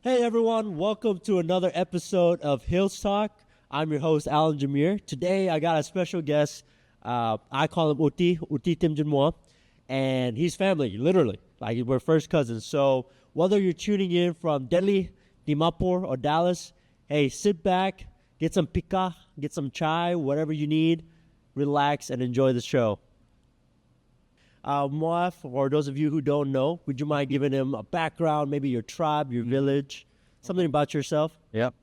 Hey everyone, welcome to another episode of HillsTalk. I'm your host, Alan Jameer. Today I got a special guest. I call him Uti Timjinmoa, and he's family, literally. Like we're first cousins. So whether you're tuning in from Delhi, Dimapur, or Dallas, hey, sit back, get some pika, get some chai, whatever you need, relax, and enjoy the show. Moaf, for those of you who don't know, would you mind giving him a background, maybe your tribe, your village, something about yourself? Yep.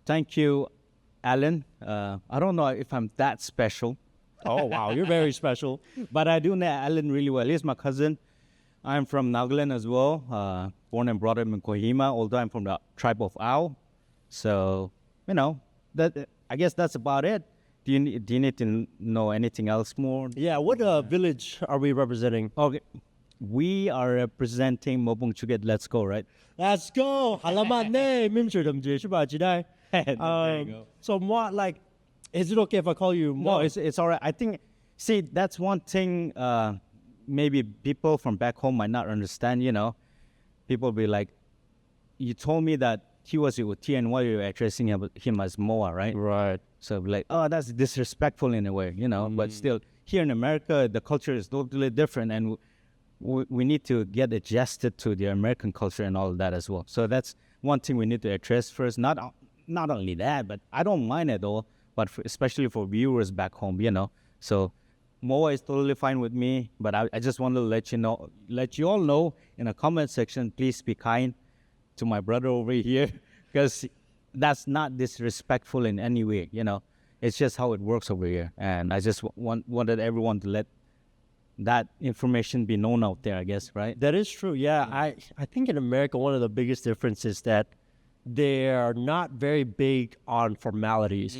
Thank you, Alan. I don't know if I'm that special, Oh, wow, you're very special. but I do know Alan really well. He's my cousin. I'm from Nagaland as well, born and brought up in Kohima, although I'm from the tribe of Ao. So, that I guess that's about it. Do you need to know anything else more? Yeah, what village are we representing? Okay. We are representing Mobung Chuget. Let's go, right? Let's go. Halaman ne, mimsur damje, shiba jidai. There you go. So, Moa, like, is it okay if I call you No, Moa? it's all right. I think, see, that's one thing maybe people from back home might not understand, People be like, you told me that he was your T and why you're addressing him as Moa, right? Right. So like, oh, that's disrespectful in a way, But still, here in America, the culture is totally different, and we need to get adjusted to the American culture and all of that as well. So that's one thing we need to address first. Not only that, but I don't mind at all. But especially for viewers back home, So Moa is totally fine with me. But I just want to let you all know in the comment section, please be kind to my brother over here, because that's not disrespectful in any way, It's just how it works over here. And I just wanted everyone to let that information be known out there, I guess, right? That is true. Yeah, I think in America, one of the biggest differences is that they are not very big on formalities,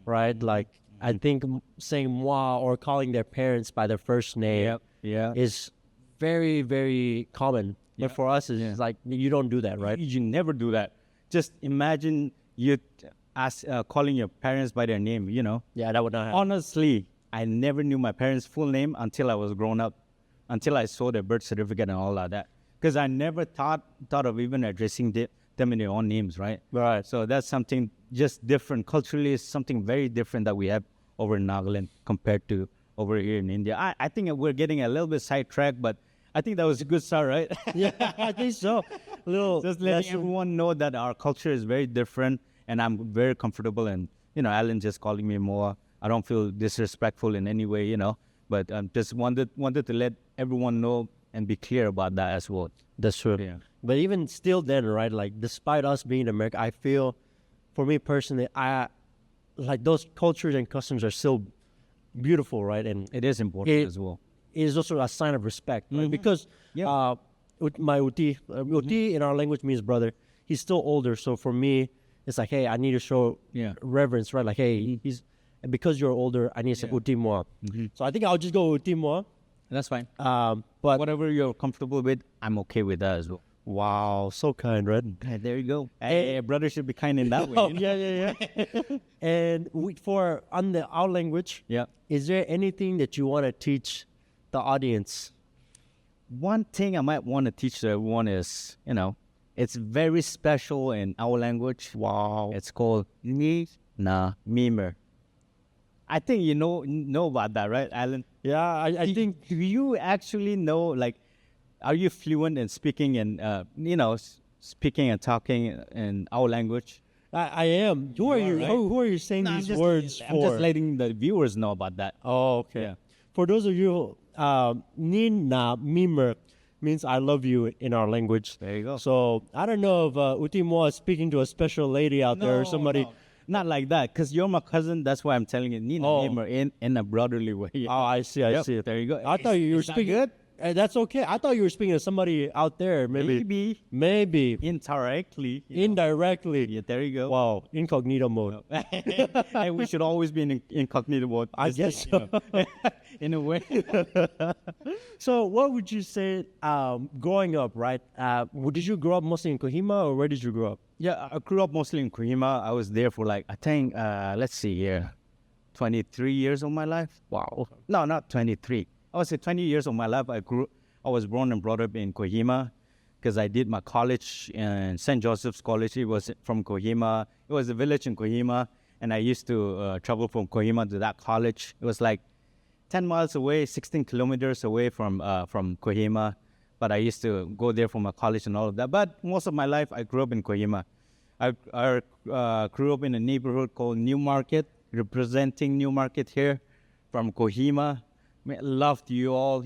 right? Like, I think saying moi or calling their parents by their first name is very, very common. But for us, it's like, you don't do that, right? You never do that. Just imagine you calling your parents by their name, Yeah, that would not happen. Honestly, I never knew my parents' full name until I was grown up, until I saw their birth certificate and all of that. Because I never thought of even addressing them in their own names, right? Right. So that's something just different. Culturally, it's something very different that we have over in Nagaland compared to over here in India. I think we're getting a little bit sidetracked, but I think that was a good start, right? Yeah, I think so. Just letting everyone know that our culture is very different, and I'm very comfortable. And Alan just calling me more. I don't feel disrespectful in any way, But just wanted to let everyone know and be clear about that as well. That's true. Yeah. But even still then, right, like, despite us being in America, I feel, for me personally, like, those cultures and customs are still beautiful, right? And It is important as well. it is also a sign of respect, right? Because my Uti in our language means brother. He's still older, so for me, it's like, hey, I need to show reverence, right? Like, hey, and because you're older, I need to say Uti Moa. So I think I'll just go Uti Moa. That's fine. But Whatever you're comfortable with, I'm okay with that as well. wow, so kind, right? Okay, there you go. Hey, a brother should be kind in that way. Oh, yeah. And for our language, Yeah. is there anything that you want to teach the audience? One thing I might want to teach to everyone is, it's very special in our language. Wow. It's called ni na mimer. I think you know about that, right, Alan? Yeah, I think Do you actually know, like, are you fluent in speaking and speaking and talking in our language? I am. Who are you? right? Who are you saying these words I'm for? just letting the viewers know about that. Oh, okay. Yeah. For those of you, Nin na mimer means I love you in our language. There you go. So I don't know if Uti Moa is speaking to a special lady out there or somebody. No. Not like that, because you're my cousin. That's why I'm telling you, Nina, Oh. in a brotherly way. Oh, I see. I see. There you go. I thought you were Is that speaking. good? That's okay. I thought you were speaking to somebody out there. Maybe. Indirectly. Indirectly. Yeah, there you go. Wow. Incognito mode. Hey, we should always be in incognito mode. I guess so. In a way. So what would you say growing up, right? Did you grow up mostly in Kohima, or where did you grow up? Yeah, I grew up mostly in Kohima. I was there for I think, let's see here, 23 years of my life. Wow. No, not 23. I would say 20 years of my life. I was born and brought up in Kohima. because I did my college in St. Joseph's College. It was from Kohima. It was a village in Kohima, and I used to travel from Kohima to that college. It was like 10 miles away, 16 kilometers away from Kohima. But I used to go there for my college and all of that. But most of my life, I grew up in Kohima. I grew up in a neighborhood called New Market, representing New Market here from Kohima. Loved you all,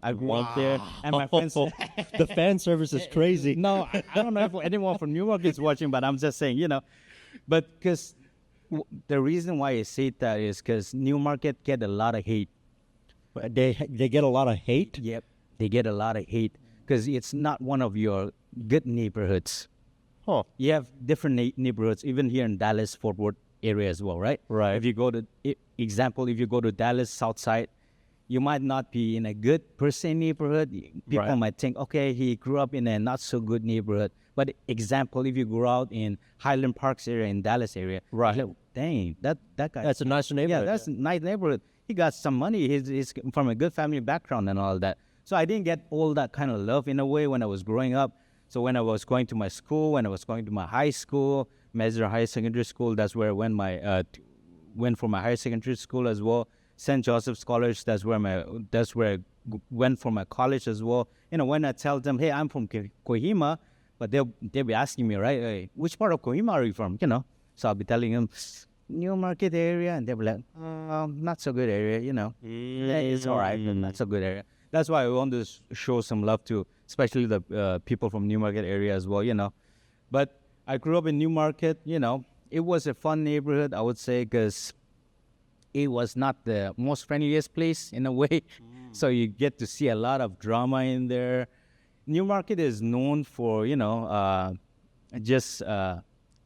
I grew up there. And my friends... The fan service is crazy. No, I don't know if anyone from New Market is watching, but I'm just saying, But because the reason why I say that is because New Market get a lot of hate. They get a lot of hate? Yep, they get a lot of hate because it's not one of your good neighborhoods. Huh. You have different neighborhoods, even here in Dallas, Fort Worth area as well, right? Right. If you go to, if you go to Dallas South Side, you might not be in a good per se neighborhood. People might think, okay, he grew up in a not so good neighborhood. But example, if you grew out in Highland Parks area in Dallas area, right? Like, dang, that guy. That's a nice neighborhood. Yeah, that's a nice neighborhood. He got some money. He's from a good family background and all that. So I didn't get all that kind of love in a way when I was growing up. So when I was going to my school, when I was going to my high school, Messer High Secondary School, that's where I went for my higher secondary school as well. St. Joseph's College, that's where I went for my college as well. When I tell them, hey, I'm from Kohima, but they'll be asking me, right, hey, which part of Kohima are you from? So I'll be telling them, New Market area, and they'll be like, not so good area, Yeah, it's all right, but not so good area. That's why I want to show some love to, especially the people from New Market area as well, But I grew up in New Market, It was a fun neighborhood, I would say, because it was not the most friendliest place in a way. So you get to see a lot of drama in there. New Market is known for, just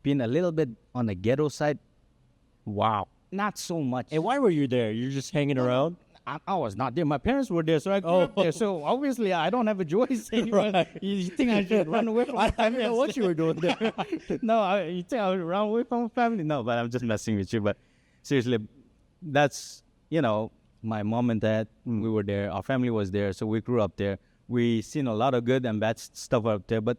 being a little bit on the ghetto side. Wow. Not so much. And why were you there? You're just hanging around? I was not there. My parents were there, so I grew up there. So obviously, I don't have a choice anymore. Right. You think I should run away from my family? I don't know what you were doing there. No, you think I would run away from my family? No, but I'm just messing with you. But seriously, that's, my mom and dad, we were there. Our family was there, so we grew up there. We seen a lot of good and bad stuff up there, but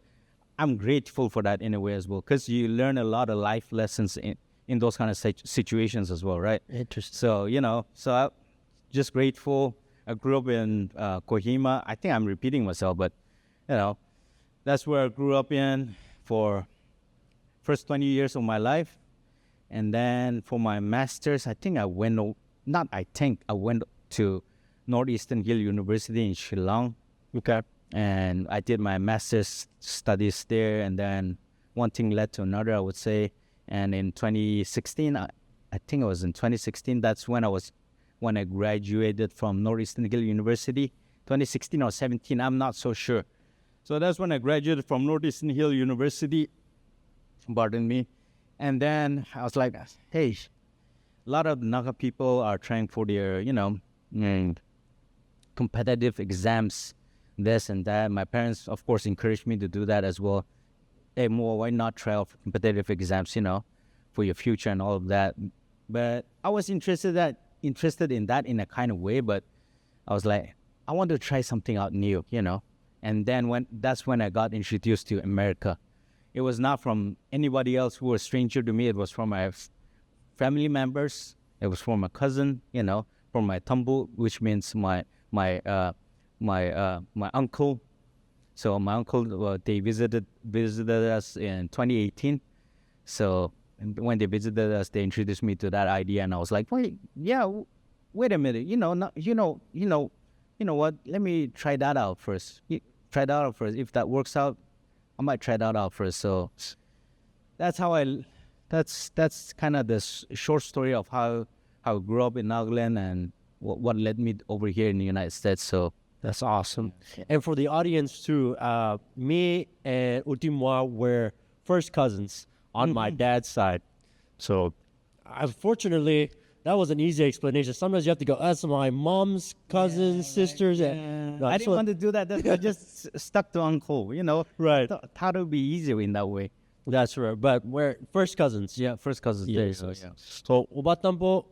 I'm grateful for that in a way as well, because you learn a lot of life lessons in those kind of situations as well, right? Interesting. So, so I'm just grateful. I grew up in Kohima. I think I'm repeating myself, but, that's where I grew up in for first 20 years of my life. And then for my master's, I went to Northeastern Hill University in Shillong. Okay. And I did my master's studies there, and then one thing led to another, I would say. And in 2016, I think it was in 2016, that's when I graduated from Northeastern Hill University. 2016 or 17, I'm not so sure. So that's when I graduated from Northeastern Hill University. Pardon me. And then I was like, hey, a lot of Naga people are trying for their, competitive exams, this and that. My parents, of course, encouraged me to do that as well. Hey, Mo, why not try out for competitive exams, for your future and all of that. But I was interested in that in a kind of way, but I was like, I want to try something out new, And then that's when I got introduced to America. It was not from anybody else who was stranger to me. It was from my family members. It was from my cousin, from my tumbo, which means my uncle. So my uncle, they visited us in 2018. So when they visited us, they introduced me to that idea, and I was like, wait a minute, you know what? Let me try that out first. If that works out, I might try that out first. So that's kind of the short story of how I grew up in Nagaland and what led me over here in the United States. So that's awesome. Yeah. And for the audience too, me and Utimwa were first cousins on my dad's side. So unfortunately, that was an easy explanation. Sometimes you have to go, that's my mom's cousins, sisters. Yeah. And, I didn't want to do that. I just stuck to uncle, Right. Thought it would be easier in that way. That's right. But we're first cousins. Yeah, first cousins. Yeah. There, so, yeah. So, Ubatampo,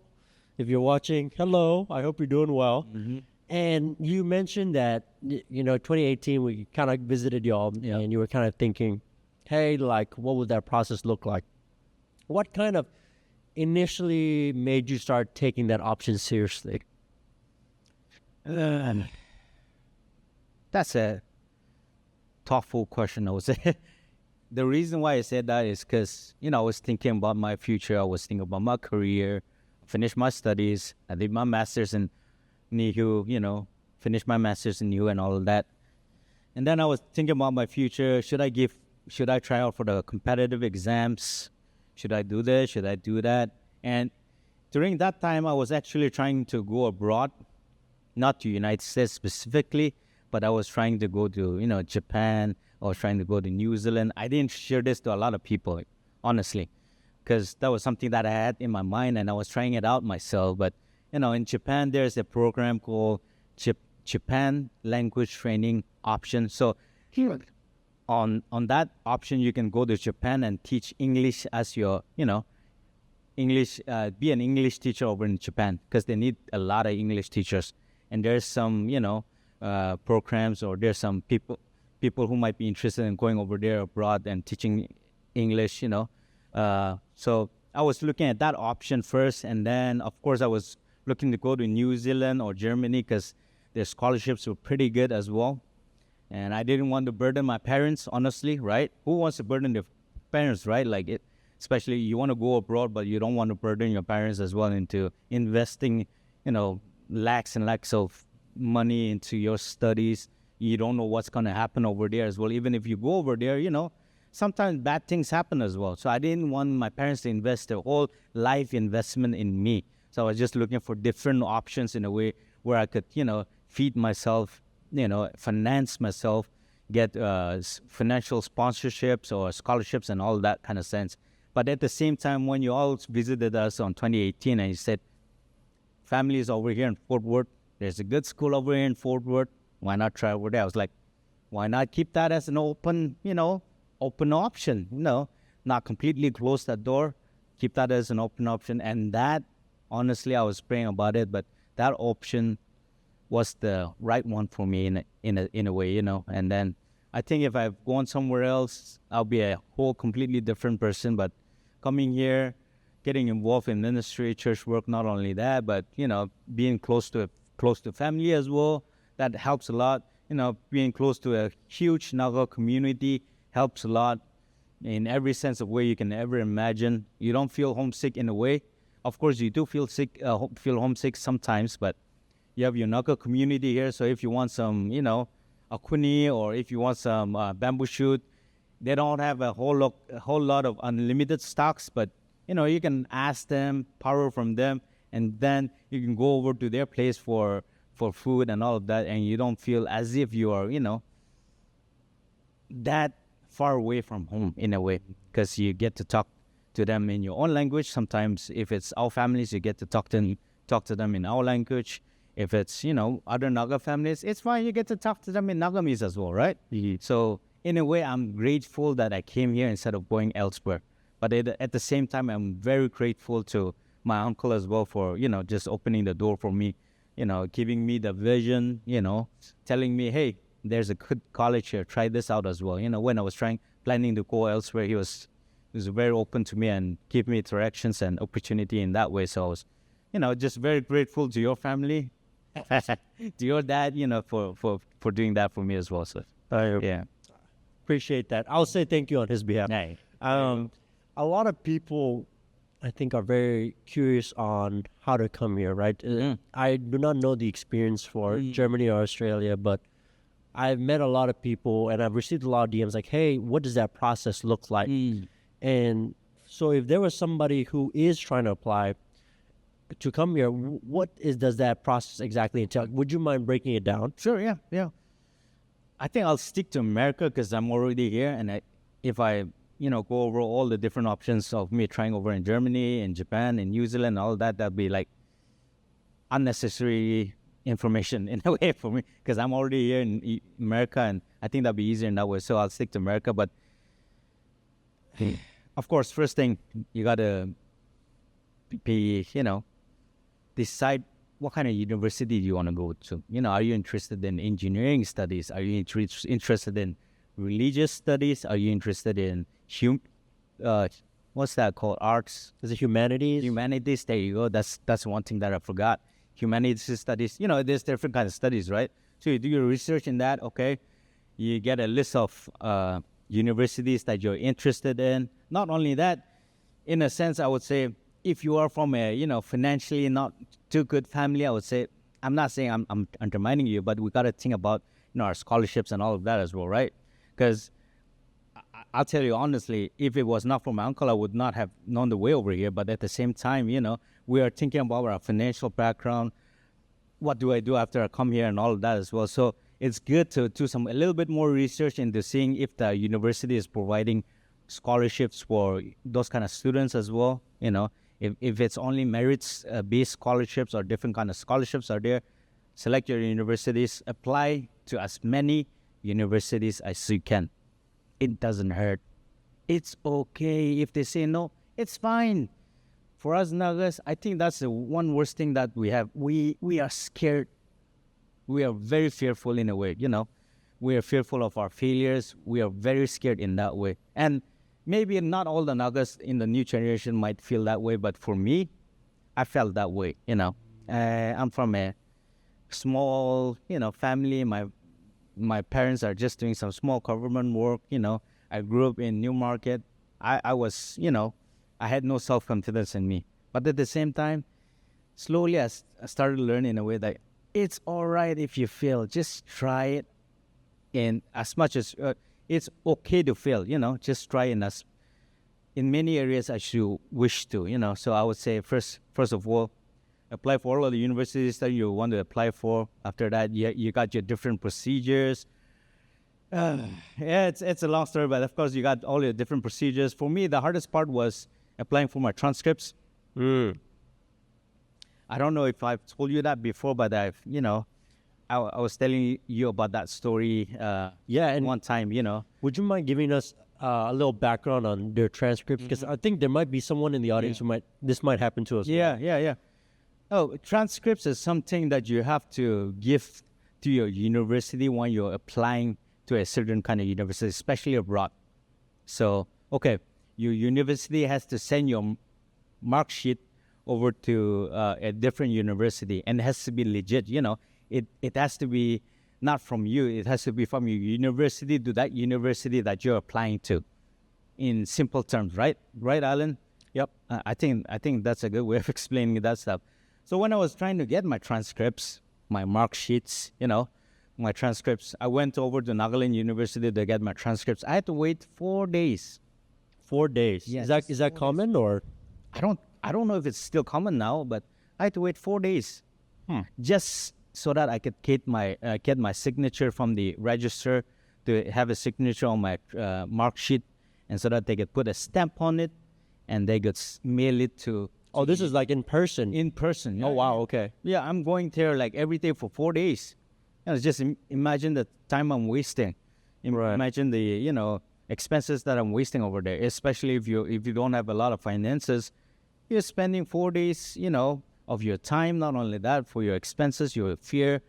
if you're watching, hello. I hope you're doing well. Mm-hmm. And you mentioned that 2018 we kind of visited y'all, Yeah. and you were kind of thinking, hey, like, what would that process look like? What kind of initially made you start taking that option seriously? That's a thoughtful question, I would say. The reason why I said that is because, I was thinking about my future. I was thinking about my career, finished my studies. I did my master's in NIHU, finished my master's in NIHU and all of that. And then I was thinking about my future. Should I try out for the competitive exams? Should I do this? Should I do that? And during that time, I was actually trying to go abroad, not to United States specifically, but I was trying to go to, Japan. I was trying to go to New Zealand. I didn't share this to a lot of people, honestly, because that was something that I had in my mind and I was trying it out myself. But, in Japan, there's a program called Japan Language Training Option. So on that option, you can go to Japan and teach English as your, English, be an English teacher over in Japan because they need a lot of English teachers. And there's some, programs, or there's some people who might be interested in going over there abroad and teaching English, So I was looking at that option first. And then, of course, I was looking to go to New Zealand or Germany because their scholarships were pretty good as well. And I didn't want to burden my parents, honestly, right? Who wants to burden their parents, right? Especially you want to go abroad, but you don't want to burden your parents as well into investing, lakhs and lakhs of money into your studies. You don't know what's going to happen over there as well. Even if you go over there, sometimes bad things happen as well. So I didn't want my parents to invest their whole life investment in me. So I was just looking for different options in a way where I could, feed myself, finance myself, get financial sponsorships or scholarships and all that kind of sense. But at the same time, when you all visited us on 2018 and you said, family is over here in Fort Worth, there's a good school over here in Fort Worth, why not try over there? I was like, why not keep that as an open option, not completely close that door, keep that as an open option. And that, honestly, I was praying about it, but that option was the right one for me in a way, And then I think if I've gone somewhere else, I'll be a whole completely different person. But coming here, getting involved in ministry, church work, not only that, but being close to family as well, that helps a lot. Being close to a huge Naga community helps a lot in every sense of way you can ever imagine. You don't feel homesick in a way. Of course, you do feel homesick sometimes, but you have your Naga community here. So if you want some, akuni, or if you want some bamboo shoot, they don't have a whole lot of unlimited stocks, but you can ask them, borrow from them, and then you can go over to their place for food and all of that, and you don't feel as if you are, that far away from home in a way, because you get to talk to them in your own language. Sometimes if it's our families, you get to talk to them in our language. If it's, other Naga families, it's fine. You get to talk to them in Nagamese as well, right? Mm-hmm. So in a way, I'm grateful that I came here instead of going elsewhere. But at the same time, I'm very grateful to my uncle as well for, just opening the door for me, giving me the vision, telling me, hey, there's a good college here. Try this out as well. When I was planning to go elsewhere, he was very open to me and give me directions and opportunity in that way. So I was, just very grateful to your family, to your dad, for doing that for me as well. So yeah, Appreciate that. I'll say thank you on his behalf. Hey. A lot of people, I think, are very curious on how to come here, right? I do not know the experience for Germany or Australia, but I've met a lot of people and I've received a lot of DMs like, hey, what does that process look like? And so if there was somebody who is trying to apply to come here, does that process exactly entail? Would you mind breaking it down? Sure, yeah. I think I'll stick to America because I'm already here, and if I go over all the different options of me trying over in Germany, in Japan, in New Zealand, all that'd be like unnecessary information in a way for me because I'm already here in America, and I think that'd be easier in that way. So I'll stick to America. But of course, first thing you gotta be, decide what kind of university do you want to go to? Are you interested in engineering studies? Are you interested in religious studies? Are you interested in uh, what's that called? Arts? Is it humanities? Humanities. There you go. That's one thing that I forgot. Humanities studies. There's different kinds of studies, right? So you do your research in that. Okay, you get a list of universities that you're interested in. Not only that, in a sense, I would say if you are from a financially not too good family, I would say, I'm not saying I'm undermining you, but we got to think about our scholarships and all of that as well, right? Because I'll tell you honestly, if it was not for my uncle, I would not have known the way over here. But at the same time, we are thinking about our financial background. What do I do after I come here and all of that as well? So it's good to do a little bit more research into seeing if the university is providing scholarships for those kind of students as well. If it's only merits-based scholarships or different kind of scholarships are there, select your universities, apply to as many universities as you can. It doesn't hurt. It's okay if they say no. It's fine. For us Nagas, I think that's the one worst thing that we have. We are scared. We are very fearful in a way, We are fearful of our failures. We are very scared in that way. And maybe not all the Nagas in the new generation might feel that way, but for me, I felt that way, I'm from a small, family. My parents are just doing some small government work, I grew up in Newmarket. I was, I had no self-confidence in me. But at the same time, slowly I started learning in a way that it's all right if you fail. Just try it. And as much as it's okay to fail, just try in many areas as you wish to, So I would say first of all, apply for all of the universities that you want to apply for. After that, you got your different procedures. It's a long story, but of course you got all your different procedures. For me, the hardest part was applying for my transcripts. I don't know if I've told you that before, but I was telling you about that story. And one time, Would you mind giving us a little background on their transcripts? Because I think there might be someone in the audience who this might happen to us. Yeah. Oh, transcripts is something that you have to give to your university when you're applying to a certain kind of university, especially abroad. So, okay, your university has to send your mark sheet over to a different university, and it has to be legit, It has to be not from you. It has to be from your university to that university that you're applying to, in simple terms, right? Right, Alan? Yep. I think that's a good way of explaining that stuff. So when I was trying to get my transcripts, my mark sheets, my transcripts, I went over to Nagaland University to get my transcripts. I had to wait 4 days. 4 days. Yes, Is that common or? I don't know if it's still common now, but I had to wait 4 days. Just so that I could get my signature from the register, to have a signature on my mark sheet, and so that they could put a stamp on it, and they could mail it to. Oh, this is like in person. In person. Oh wow. Okay. Yeah, I'm going there like every day for 4 days. Just imagine the time I'm wasting. Right. Imagine the expenses that I'm wasting over there. Especially if you don't have a lot of finances, you're spending 4 days, of your time. Not only that, for your expenses, your fear,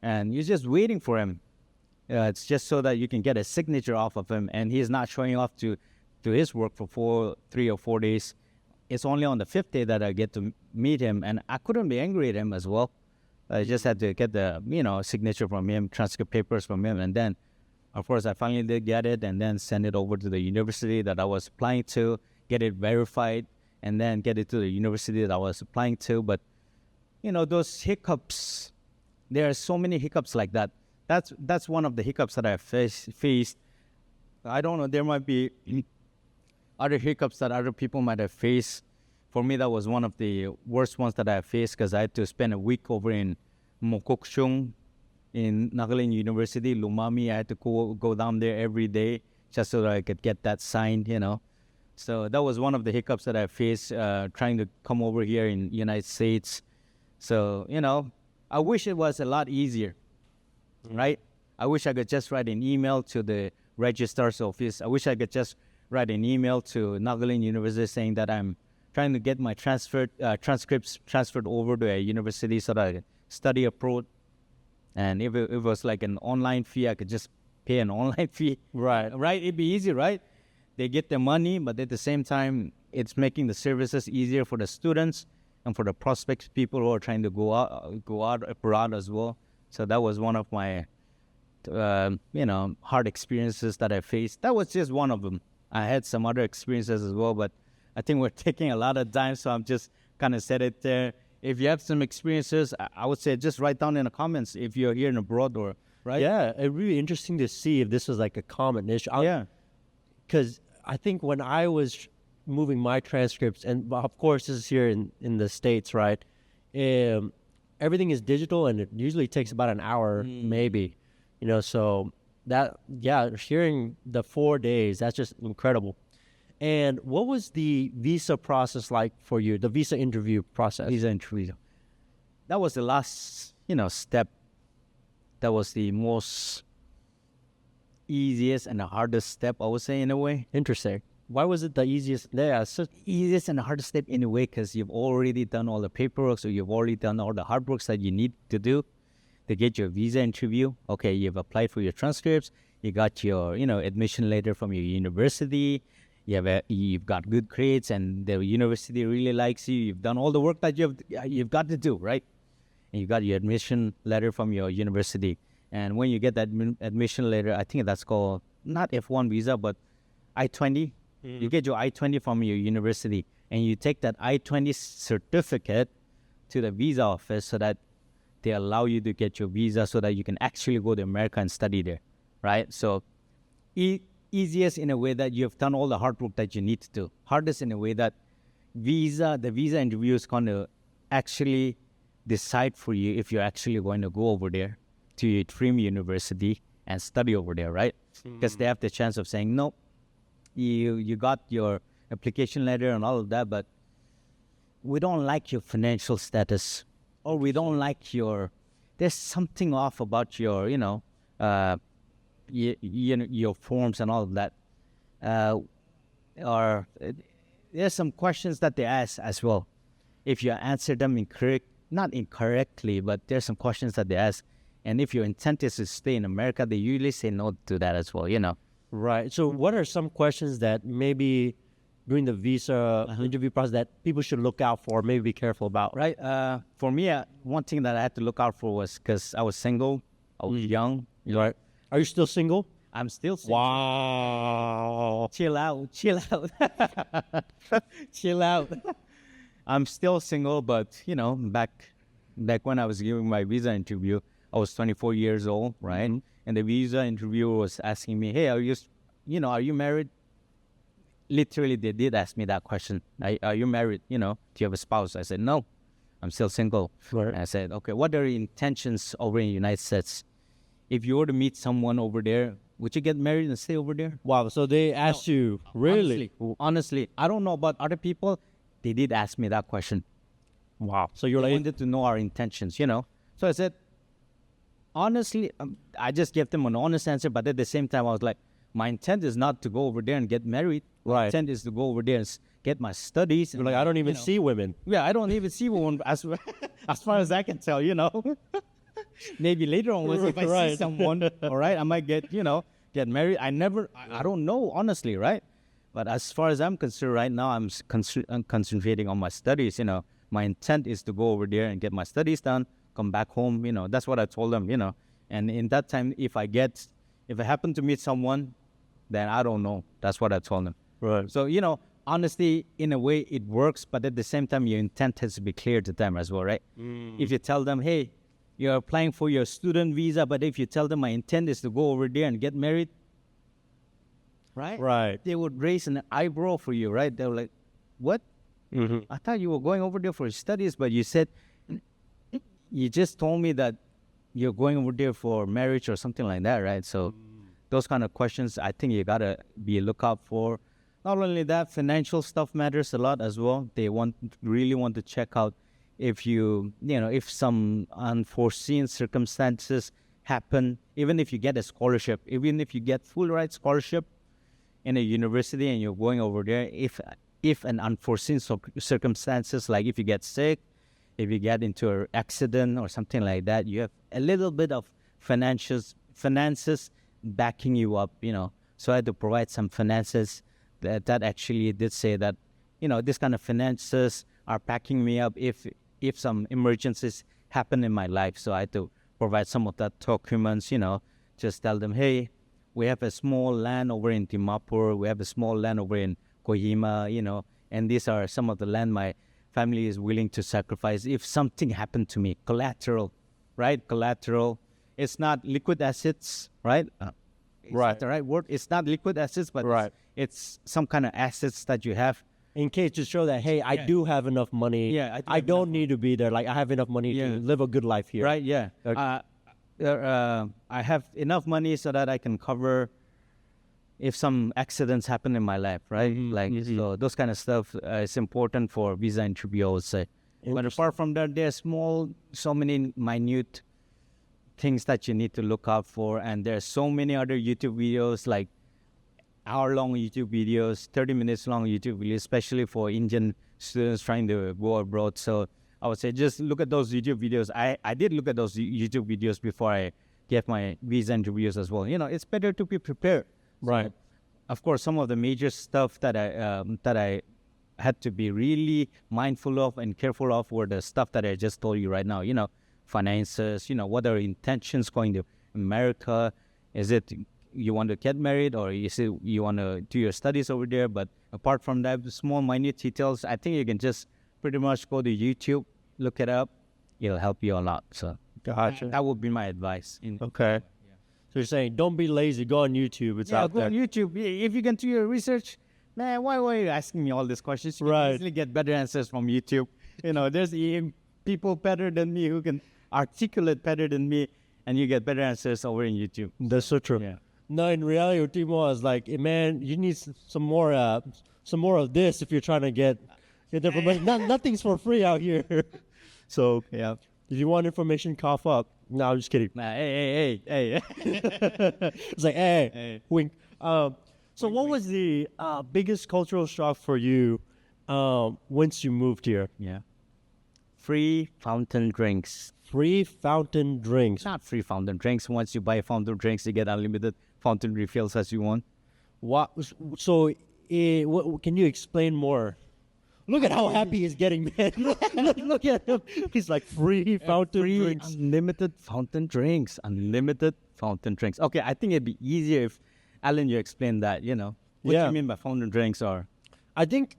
and you're just waiting for him. It's just so that you can get a signature off of him, and he's not showing off to his work for 3 or 4 days. It's only on the 5th day that I get to meet him, and I couldn't be angry at him as well. I just had to get the signature from him, transcript papers from him, and then, of course, I finally did get it, and then send it over to the university that I was applying to, get it verified, and then get it to the university that I was applying to. But those hiccups, there are so many hiccups like that. That's one of the hiccups that I faced. I don't know, there might be other hiccups that other people might have faced. For me, that was one of the worst ones that I faced, because I had to spend a week over in Mokokchung in Nagaland University, Lumami. I had to go down there every day just so that I could get that signed, So that was one of the hiccups that I faced trying to come over here in United States. So, I wish it was a lot easier, right? I wish I could just write an email to the registrar's office. I wish I could just write an email to Nagaland University saying that I'm trying to get my transcripts transferred over to a university so that I could study abroad. And if it was like an online fee, I could just pay an online fee. Right. Right? It'd be easy, right? They get their money, but at the same time, it's making the services easier for the students and for the prospects, people who are trying to go out abroad as well. So that was one of my, hard experiences that I faced. That was just one of them. I had some other experiences as well, but I think we're taking a lot of time, so I'm just kind of said it there. If you have some experiences, I would say just write down in the comments if you're here in abroad or, right? Yeah, it's really interesting to see if this was like a common issue. Yeah. Because I think when I was moving my transcripts, and of course this is here in the States, right? Everything is digital, and it usually takes about an hour, maybe. So that, hearing the 4 days, that's just incredible. And what was the visa process like for you, the visa interview process? Visa interview. That was the last, step. That was the most easiest and the hardest step, I would say, in a way. Interesting. Why was it the easiest? Yeah, Easiest and the hardest step in a way because you've already done all the paperwork, so you've already done all the hard work that you need to do to get your visa interview. Okay, you've applied for your transcripts. You got your, admission letter from your university. You've got good grades, and the university really likes you. You've done all the work that you've got to do, right? And you got your admission letter from your university. And when you get that admission letter, I think that's called not F1 visa, but I-20. You get your I-20 from your university, and you take that I-20 certificate to the visa office so that they allow you to get your visa so that you can actually go to America and study there, right? So easiest in a way that you've done all the hard work that you need to do. Hardest in a way that the visa interview is going to actually decide for you if you're actually going to go over there to your dream university and study over there, right? Because they have the chance of saying, no, you got your application letter and all of that, but we don't like your financial status, or we don't like there's something off about your, your forms and all of that. Or there's some questions that they ask as well. If you answer them not incorrectly, but there's some questions that they ask. And if your intent is to stay in America, they usually say no to that as well, Right. So what are some questions that maybe during the visa interview process that people should look out for, maybe be careful about? Right. For me, one thing that I had to look out for was because I was single, I was young. Right. Are you still single? I'm still single. Wow. Chill out. Chill out. I'm still single, but, back when I was giving my visa interview, I was 24 years old, right? And the visa interviewer was asking me, hey, are you married? Literally, they did ask me that question. Are you married? Do you have a spouse? I said, no, I'm still single. Right. And I said, okay, what are your intentions over in the United States? If you were to meet someone over there, would you get married and stay over there? Wow. So they asked you, really? Honestly, I don't know about other people. They did ask me that question. Wow. So you're They like, wanted to know our intentions, So I said, honestly, I just gave them an honest answer. But at the same time, I was like, my intent is not to go over there and get married. My Right. intent is to go over there and get my studies. you're like, I don't even see women. Yeah, I don't even see one as far as I can tell, Maybe later on, if I see Right. someone, all right, I might get married. I don't know, honestly, right? But as far as I'm concerned right now, I'm concentrating on my studies, My intent is to go over there and get my studies done, come back home, That's what I told them, And in that time, if I happen to meet someone, then I don't know. That's what I told them. Right. So, honestly, in a way, it works, but at the same time, your intent has to be clear to them as well, right? If you tell them, hey, you're applying for your student visa, but if you tell them my intent is to go over there and get married, Right. they would raise an eyebrow for you, right? They were like, what? I thought you were going over there for studies, but you just told me that you're going over there for marriage or something like that, right? So those kind of questions, I think you got to be a lookout for. Not only that, financial stuff matters a lot as well. They really want to check out if if some unforeseen circumstances happen, even if you get a scholarship, even if you get full ride scholarship in a university and you're going over there, if if an unforeseen circumstances, like if you get sick, if you get into an accident or something like that, you have a little bit of finances backing you up, So I had to provide some finances that actually did say that, this kind of finances are backing me up if some emergencies happen in my life. So I had to provide some of that documents, just tell them, hey, we have a small land over in Dimapur, we have a small land over in Kohima, and these are some of the land my family is willing to sacrifice if something happened to me. Collateral, right? Collateral. It's not liquid assets, right? Is that the right word? It's not liquid assets, but it's some kind of assets that you have. In case to show that, hey, I do have enough money. Yeah, I don't need to be there. Like, I have enough money to live a good life here. Right, yeah. Okay. I have enough money so that I can cover if some accidents happen in my life, right? So those kind of stuff is important for visa interview, I would say. But apart from that, there's so many minute things that you need to look out for, and there's so many other YouTube videos, like hour-long YouTube videos, 30 minutes long YouTube videos, especially for Indian students trying to go abroad. So I would say just look at those YouTube videos. I did look at those YouTube videos before I gave my visa interviews as well. It's better to be prepared. Right. So, of course, some of the major stuff that I had to be really mindful of and careful of were the stuff that I just told you right now. Finances, what are intentions going to America? Is it you want to get married, or you want to do your studies over there? But apart from that, the small minute details, I think you can just pretty much go to YouTube, look it up. It'll help you a lot. So Gotcha. that would be my advice. Okay. So you're saying don't be lazy. Go on YouTube. It's out go there. on YouTube. If you can do your research, man, why are you asking me all these questions? You can easily get better answers from YouTube. There's people better than me who can articulate better than me, and you get better answers over in YouTube. That's so true. Yeah. No, in reality, Utimo is like, man, you need some more of this if you're trying to get information. Nothing's for free out here. So Yeah. if you want information, cough up. No, I'm just kidding. Nah, hey. It's like, hey, wink. So what was the biggest cultural shock for you once you moved here? Yeah. Free fountain drinks. Free fountain drinks. Not free fountain drinks. Once you buy fountain drinks, you get unlimited fountain refills as you want. What? So, can you explain more? Look at how happy he's getting, man. Look at him. He's like, free fountain drinks. Unlimited fountain drinks. Unlimited fountain drinks. Okay, I think it'd be easier if, Alan, you explain that, What do you mean by fountain drinks? Or I think,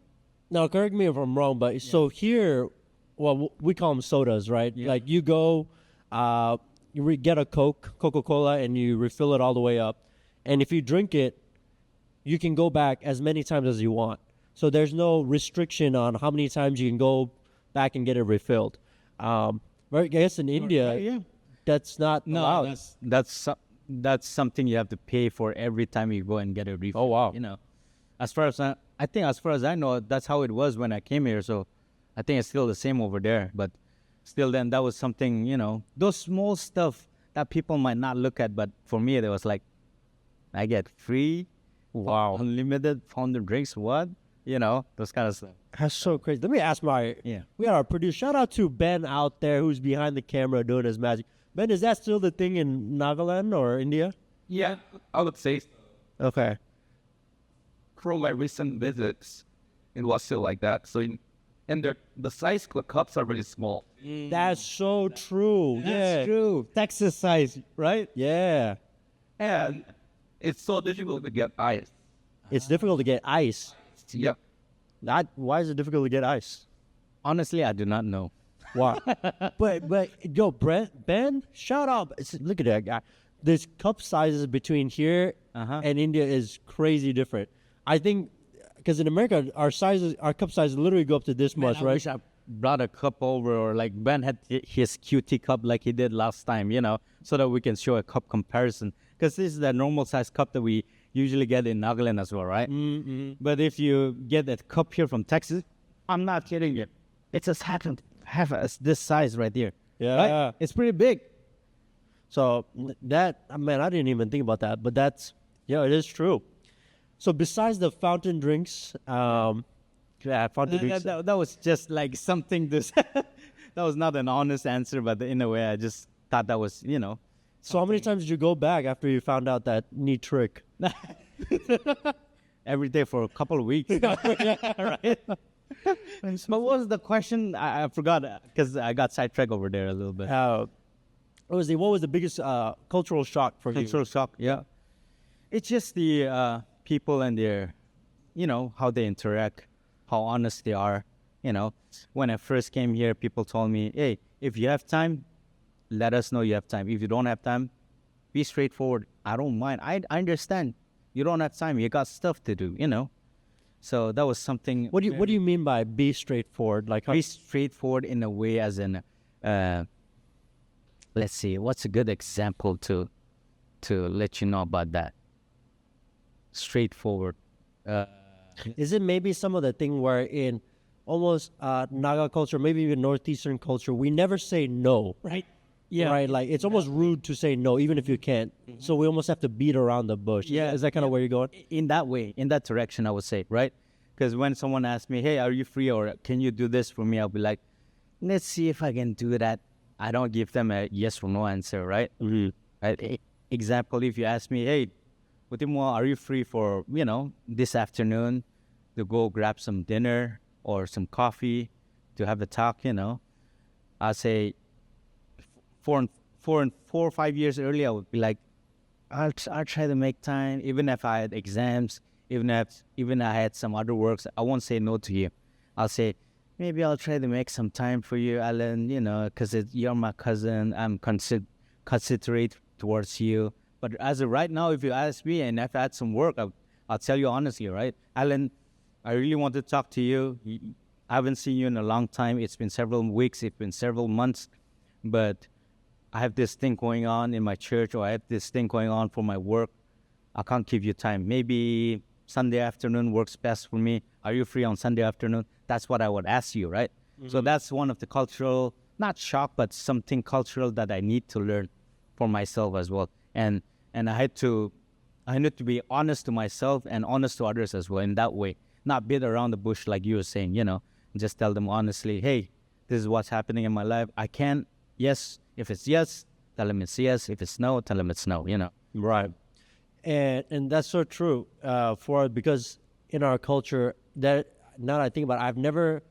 now correct me if I'm wrong, but so here, well, we call them sodas, right? Yeah. Like you go, you get a Coca-Cola, and you refill it all the way up. And if you drink it, you can go back as many times as you want. So there's no restriction on how many times you can go back and get it refilled. But I guess in India, that's not allowed. That's something you have to pay for every time you go and get a refill. Oh, wow. As far as I know, that's how it was when I came here. So I think it's still the same over there. But still, then that was something, those small stuff that people might not look at. But for me, it was like, I get free, unlimited fountain drinks. What? Those kind of stuff. That's so crazy. Let me ask we got our producer. Shout out to Ben out there who's behind the camera doing his magic. Ben, is that still the thing in Nagaland or India? Yeah, I would say so. Okay. From my recent visits, it was still like that. So, and the size of the cups are really small. That's so true. That's true. Texas size, right? Yeah. And it's so difficult to get ice. It's difficult to get ice. Yeah. Why is it difficult to get ice? Honestly, I do not know. Why? but yo, Ben, shout out. Look at that guy. This cup sizes between here and India is crazy different. I think because in America, our cup sizes literally go up to this much, I right? wish I brought a cup over, or like Ben had his QT cup like he did last time, so that we can show a cup comparison. Because this is the normal size cup that we usually get in Nagaland as well, right? Mm-hmm. But if you get that cup here from Texas, I'm not kidding you. It's just half this size right here. Yeah. Right? It's pretty big. So that, man, I didn't even think about that, but it is true. So besides the fountain drinks, Yeah, fun to do. That was just like something to say. That was not an honest answer, but in a way, I just thought that was, So how many times did you go back after you found out that neat trick? every day for a couple of weeks. Right? But what was the question? I forgot because I got sidetracked over there a little bit. What was the biggest cultural shock for you? Cultural shock, yeah. It's just the people and their, how they interact, how honest they are. When I first came here, people told me, hey, if you have time, let us know you have time. If you don't have time, be straightforward. I don't mind. I understand. You don't have time. You got stuff to do, So that was something. What do you mean by be straightforward? Like be straightforward in a way as in, let's see, what's a good example to let you know about that? Straightforward. Is it maybe some of the thing where in almost Naga culture, maybe even Northeastern culture, we never say no. Right. Yeah. Right. Like it's almost rude to say no, even if you can't. So we almost have to beat around the bush. Yeah. Is that kind of where you're going? In that way, in that direction, I would say, right? Because when someone asks me, hey, are you free or can you do this for me? I'll be like, let's see if I can do that. I don't give them a yes or no answer, right? Mm-hmm. Right? Example, if you ask me, hey, Utimo, are you free for, this afternoon to go grab some dinner or some coffee to have a talk, I'll say 4 or 5 years earlier, I would be like, I'll try to make time, even if I had exams, even I had some other works, I won't say no to you. I'll say, maybe I'll try to make some time for you, Alan, because you're my cousin, I'm considerate towards you. But as of right now, if you ask me and if I had some work, I'll tell you honestly, right? Alan, I really want to talk to you. I haven't seen you in a long time. It's been several weeks, it's been several months, but I have this thing going on in my church or I have this thing going on for my work. I can't give you time. Maybe Sunday afternoon works best for me. Are you free on Sunday afternoon? That's what I would ask you, right? Mm-hmm. So that's one of the cultural, not shock, but something cultural that I need to learn for myself as well. And I had to be honest to myself and honest to others as well in that way. Not beat around the bush like you were saying, just tell them honestly, hey, this is what's happening in my life. I can't, yes. If it's yes, tell them it's yes. If it's no, tell them it's no, Right. And that's so true because in our culture, that now that I think about it, I've never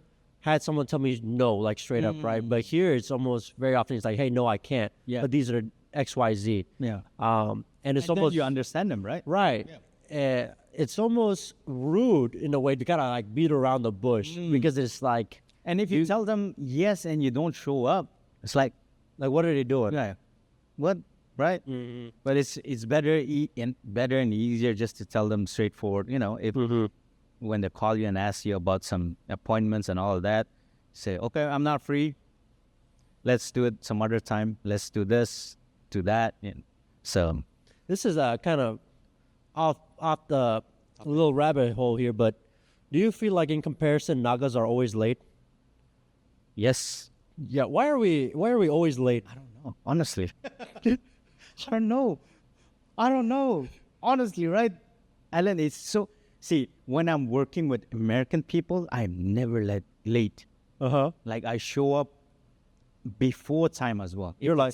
had someone tell me no, like straight up, right? But here it's almost very often it's like, hey, no, I can't. Yeah. But these are X, Y, Z. Yeah. And it's almost you understand them, right? Right. Yeah. It's almost rude in a way to kind of like beat around the bush because it's like. And if you tell them yes and you don't show up, it's like what are they doing? Yeah. What? Right? Mm-hmm. But it's better and easier just to tell them straightforward. If when they call you and ask you about some appointments and all of that, say, okay, I'm not free. Let's do it some other time. Let's do this, do that. So this is a kind of off the little rabbit hole here, but do you feel like in comparison, Nagas are always late? Yes. Yeah. Why are we always late? I don't know. Honestly. I don't know. Honestly, right? Alan, it's so... See, when I'm working with American people, I'm never late. Uh-huh. Like, I show up before time as well. You're like...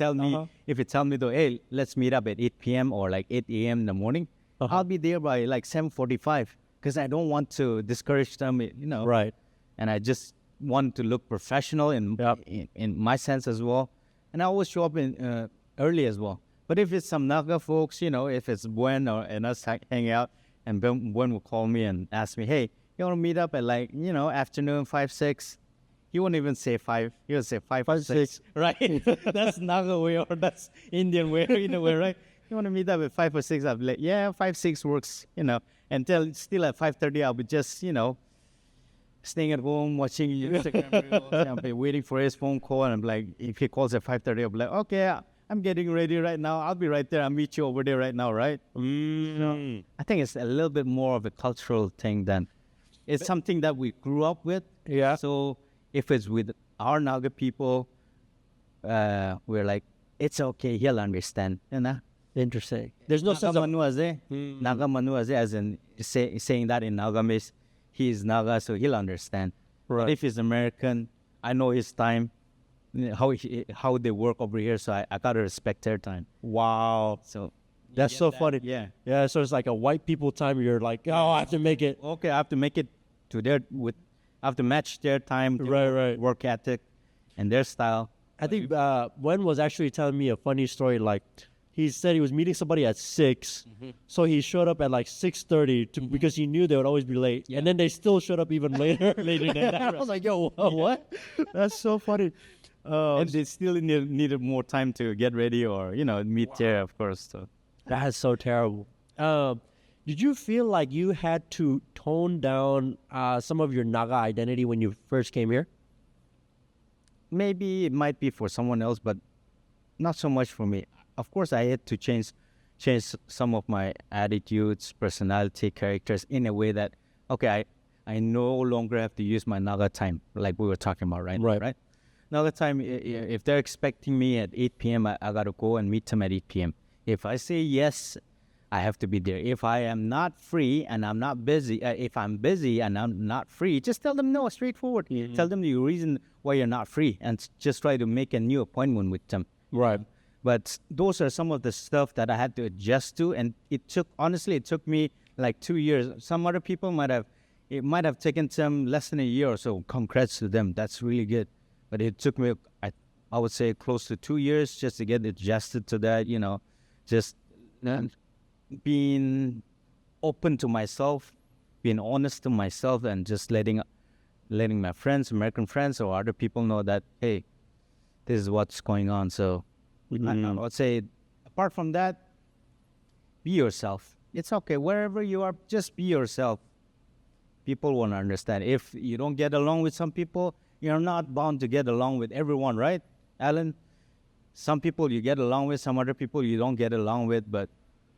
If you tell me, though, hey, let's meet up at 8 p.m. or like 8 a.m. in the morning, I'll be there by like 7:45 because I don't want to discourage them, Right. And I just want to look professional in my sense as well. And I always show up in early as well. But if it's some Naga folks, if it's Buen and us hang out, and Buen will call me and ask me, hey, you want to meet up at like, afternoon 5, 6? He won't even say 5. He'll say 5 or 6. Right? That's Naga way or that's Indian way, in a way, right? You want to meet up at 5 or 6? I'll be like, yeah, 5, 6 works, Until still at 5:30, I'll be just, staying at home, watching Instagram reels. I'll be waiting for his phone call. And I'm like, if he calls at 5:30, I'll be like, okay, I'm getting ready right now. I'll be right there. I'll meet you over there right now, right? I think it's a little bit more of a cultural thing than it's something that we grew up with. Yeah. So if it's with our Naga people, we're like, it's okay. He'll understand. Interesting. There's no sense of... Naga manu as in saying that in Nagamese, he's Naga, so he'll understand. Right. But if he's American, I know his time, how they work over here, so I gotta respect their time. Wow. So That's so funny. Yeah. Yeah, so it's like a white people time. You're like, oh, I have to make it. Okay, I have to make it to I have to match their time, their Right. work ethic, and their style. I think Wen was actually telling me a funny story. Like, he said he was meeting somebody at 6, so he showed up at like 6:30 because he knew they would always be late, and then they still showed up even later. Later than that. I was like, yo, what? That's so funny. And they still needed more time to get ready or, meet there, of course. So. That is so terrible. Did you feel like you had to tone down some of your Naga identity when you first came here? Maybe it might be for someone else, but not so much for me. Of course, I had to change some of my attitudes, personality, characters in a way that, okay, I no longer have to use my Naga time, like we were talking about, right? Right. Naga time, if they're expecting me at 8 p.m., I got to go and meet them at 8 p.m. If I say yes, I have to be there. If I am not free and I'm not busy, if I'm busy and I'm not free, just tell them no, straightforward. Tell them the reason why you're not free and just try to make a new appointment with them. Right. But those are some of the stuff that I had to adjust to, and it took me like 2 years. Some other people might have taken them less than a year or so. Congrats to them. That's really good. But it took me, I would say, close to 2 years just to get adjusted to that, just being open to myself, being honest to myself, and just letting my friends, American friends or other people know that, hey, this is what's going on. So I would say, apart from that, be yourself. It's okay. Wherever you are, just be yourself. People won't understand. If you don't get along with some people, you're not bound to get along with everyone, right, Alan? Some people you get along with, some other people you don't get along with, but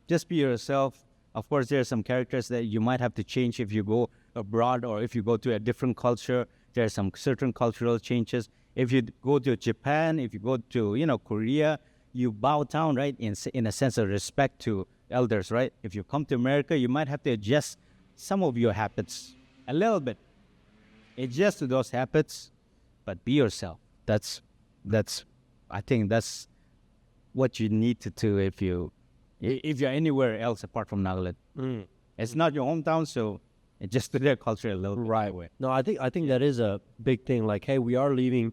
just be yourself. Of course, there are some characters that you might have to change if you go abroad or if you go to a different culture. There are some certain cultural changes. If you go to Japan, if you go to, Korea, you bow down, right, in a sense of respect to elders, right? If you come to America, you might have to adjust some of your habits a little bit. Adjust to those habits, but be yourself. I think that's what you need to do if you're anywhere else apart from Nagaland. It's not your hometown, so adjust to their culture a little bit. Right. No, I think that is a big thing. Like, hey, we are leaving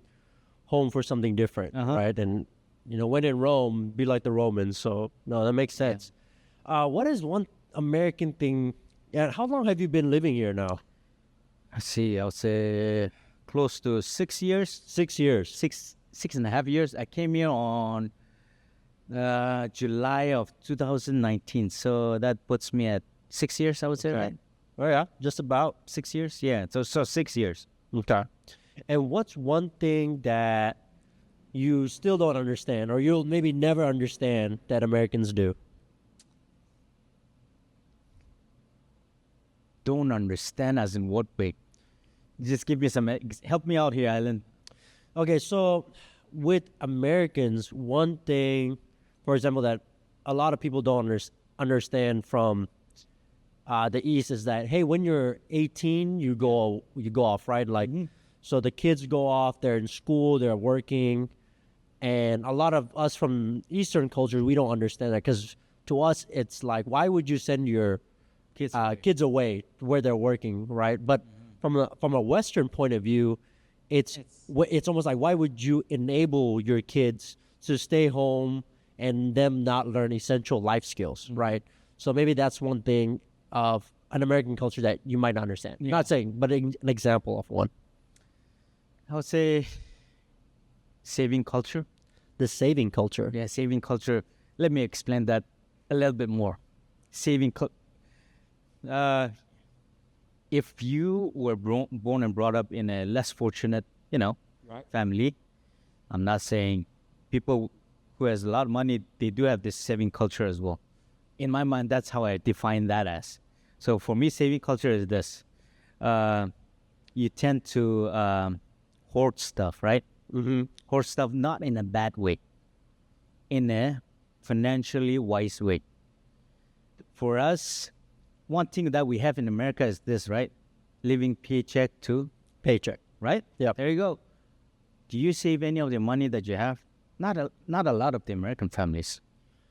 home for something different, right? And when in Rome, be like the Romans. So no, that makes sense. What is one American thing? And how long have you been living here now? Let's see, I would say close to 6 years. 6 years. 6.5 years. I came here on July of 2019. So that puts me at 6 years, I would say, right? Oh yeah, just about 6 years. Yeah, so 6 years. Okay. And what's one thing that you still don't understand, or you'll maybe never understand, that Americans do? Don't understand as in what way? Just give me help me out here, Alan. Okay, so with Americans, one thing, for example, that a lot of people don't understand from the East is that, hey, when you're 18, you go off, right? Like, so the kids go off, they're in school, they're working, and a lot of us from Eastern culture, we don't understand that, because to us, it's like, why would you send your kids away where they're working, right? But from a Western point of view, it's almost like, why would you enable your kids to stay home and them not learn essential life skills, right? So maybe that's one thing of an American culture that you might not understand. Yeah. Not saying, but an example of one. I would say saving culture. The saving culture. Yeah, saving culture. Let me explain that a little bit more. Saving if you were born and brought up in a less fortunate, family, I'm not saying people who has a lot of money, they do have this saving culture as well. In my mind, that's how I define that as. So for me, saving culture is this. You tend to hoard stuff, right? Hoard stuff not in a bad way, in a financially wise way. For us, one thing that we have in America is this, right? living paycheck to Paycheck. right? Yep. There you go. Do you save any of the money that you have? Not a lot of the American families.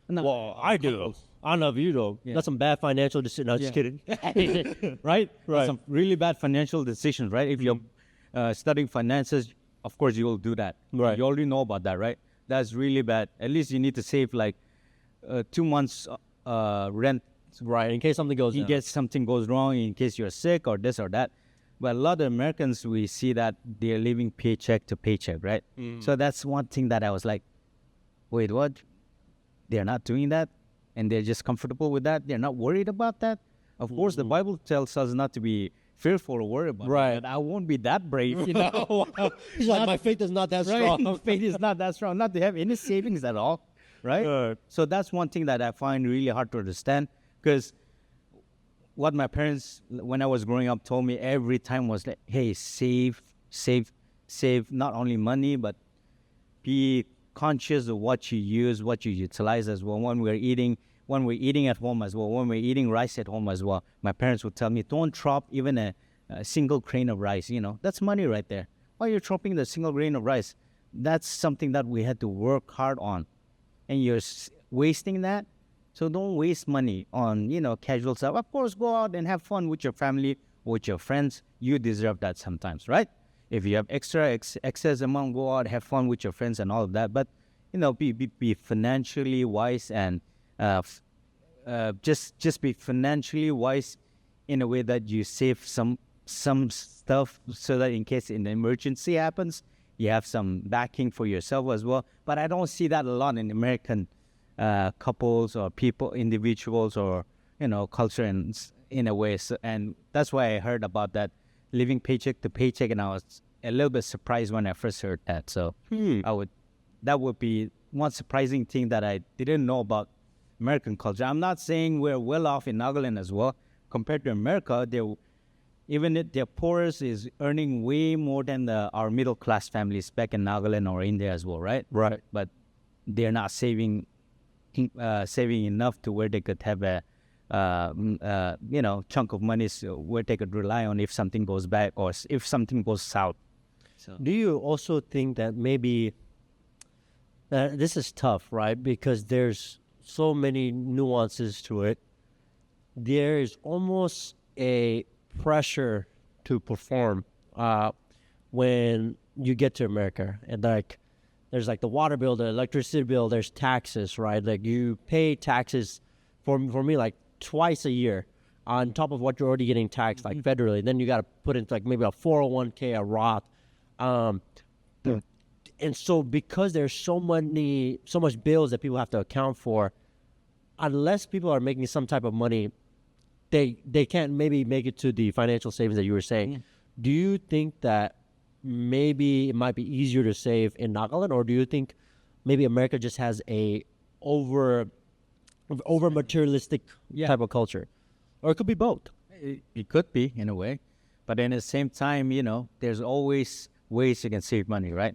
No. Well, I do. I don't know if you do. Yeah. That's some bad financial decision. No, just Yeah. kidding. Right? Right. Some really bad financial decisions, right? If you're studying finances, of course you will do that. Right. You already know about that, right? That's really bad. At least you need to save like 2 months rent Right. In case something goes in down. case something goes wrong, in case you're sick or this or that. But a lot of Americans, we see that they're living paycheck to paycheck, right? So that's one thing that I was like, wait, what? They're not doing that? And they're just comfortable with that? They're not worried about that? Of course, the Bible tells us not to be fearful or worried about Right. it. But I won't be that brave, you know? He's like, my faith is not that strong. Right? Faith is not that strong. Not to have any savings at all, right? Right. So that's one thing that I find really hard to understand, because what my parents, when I was growing up, told me every time was like, hey, save, not only money, but be conscious of what you use, what you utilize as well. When we're eating at home as well, when we're eating rice at home as well, my parents would tell me, don't drop even a single grain of rice, you know. That's money right there. Why are you dropping the single grain of rice? That's something that we had to work hard on. And you're wasting that. So don't waste money on, you know, casual stuff. Of course, go out and have fun with your family, with your friends. You deserve that sometimes, right? If you have excess amount, go out, have fun with your friends and all of that. But, you know, be financially wise and just be financially wise in a way that you save some stuff so that in case an emergency happens, you have some backing for yourself as well. But I don't see that a lot in American couples or people, individuals, or, you know, culture in a way. So, and that's why I heard about that living paycheck to paycheck, and I was a little bit surprised when I first heard that. So that would be one surprising thing that I didn't know about American culture. I'm not saying we're well off in Nagaland as well. Compared to America, even if their poorest is earning way more than our middle class families back in Nagaland or India as well, right? Right. But they're not saving enough to where they could have a you know, chunk of money where they could rely on if something goes bad or if something goes south. So Do you also think that maybe this is tough, right? Because there's so many nuances to it. There is almost a pressure to perform when you get to America, and like there's like the water bill, the electricity bill, there's taxes, right? Like you pay taxes for me like twice a year on top of what you're already getting taxed like federally. Then you got to put into like maybe a 401k, a Roth. And so because there's so much bills that people have to account for, unless people are making some type of money, they can't maybe make it to the financial savings that you were saying. Do you think that maybe it might be easier to save in Nagaland, or do you think maybe America just has a over materialistic type of culture, or it could be both? it could be in a way, but then at the same time, you know, there's always ways you can save money, right?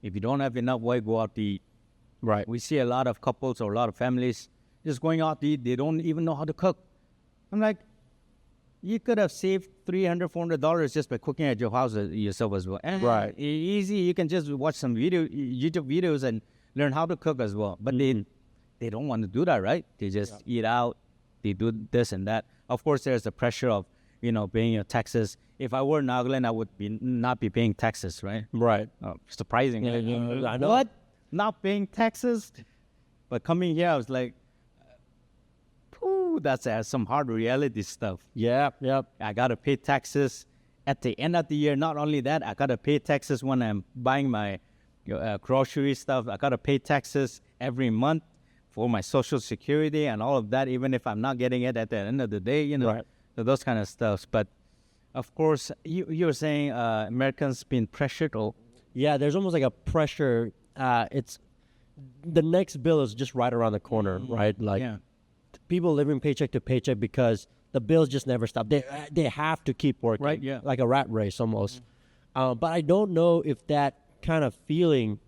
If you don't have enough, why go out to eat? Right. We see a lot of couples or a lot of families just going out to eat. They don't even know how to cook. I'm like, you could have saved $300, $400 just by cooking at your house yourself as well. And Right. Easy. You can just watch some YouTube videos and learn how to cook as well. But they don't want to do that, right? They just eat out. They do this and that. Of course, there's the pressure of, you know, paying your taxes. If I were in Nagaland, I would not be paying taxes, right? Right. Surprising. Yeah, I know. What? Not paying taxes? But coming here, I was like, that's some hard reality stuff. Yeah. I got to pay taxes at the end of the year. Not only that, I got to pay taxes when I'm buying my grocery stuff. I got to pay taxes every month for my Social Security and all of that, even if I'm not getting it at the end of the day, you know. Right. So those kind of stuff. But, of course, you're saying Americans being pressured or... Yeah, there's almost like a pressure. It's the next bill is just right around the corner, right? Like people living paycheck to paycheck because the bills just never stop. They have to keep working, Right, yeah. like a rat race almost. But I don't know if that kind of feeling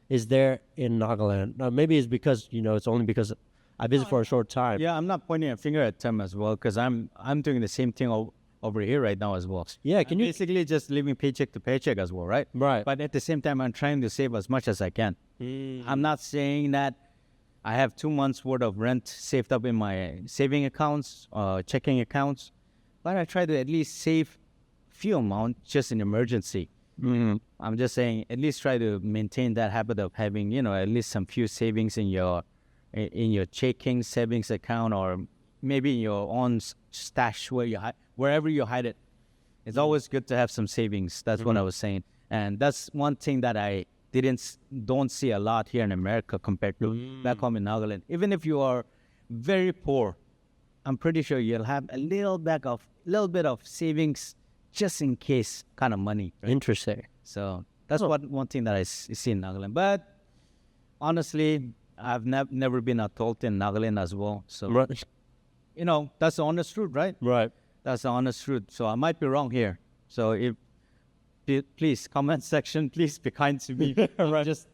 is there in Nagaland. Maybe it's because, you know, it's only because I visited for a short time. Yeah, I'm not pointing a finger at them as well, because I'm doing the same thing over here right now as well. Yeah, can you Basically just living paycheck to paycheck as well, right? Right. But at the same time, I'm trying to save as much as I can. I'm not saying that I have 2 months worth of rent saved up in my saving accounts, checking accounts, but I try to at least save few amount just in emergency. I'm just saying at least try to maintain that habit of having, at least some few savings in your checking savings account, or maybe in your own stash wherever you hide it. It's always good to have some savings. That's what I was saying. And that's one thing that I don't see a lot here in America compared to back home in Nagaland. Even if you are very poor, I'm pretty sure you'll have a little bit of savings just in case kind of money. Right? Interesting. So that's one thing that I see in Nagaland. But honestly, I've never been adult in Nagaland as well. So, Right. That's the honest truth, right? Right. That's the honest truth. So I might be wrong here. So please, comment section, please be kind to me. Right.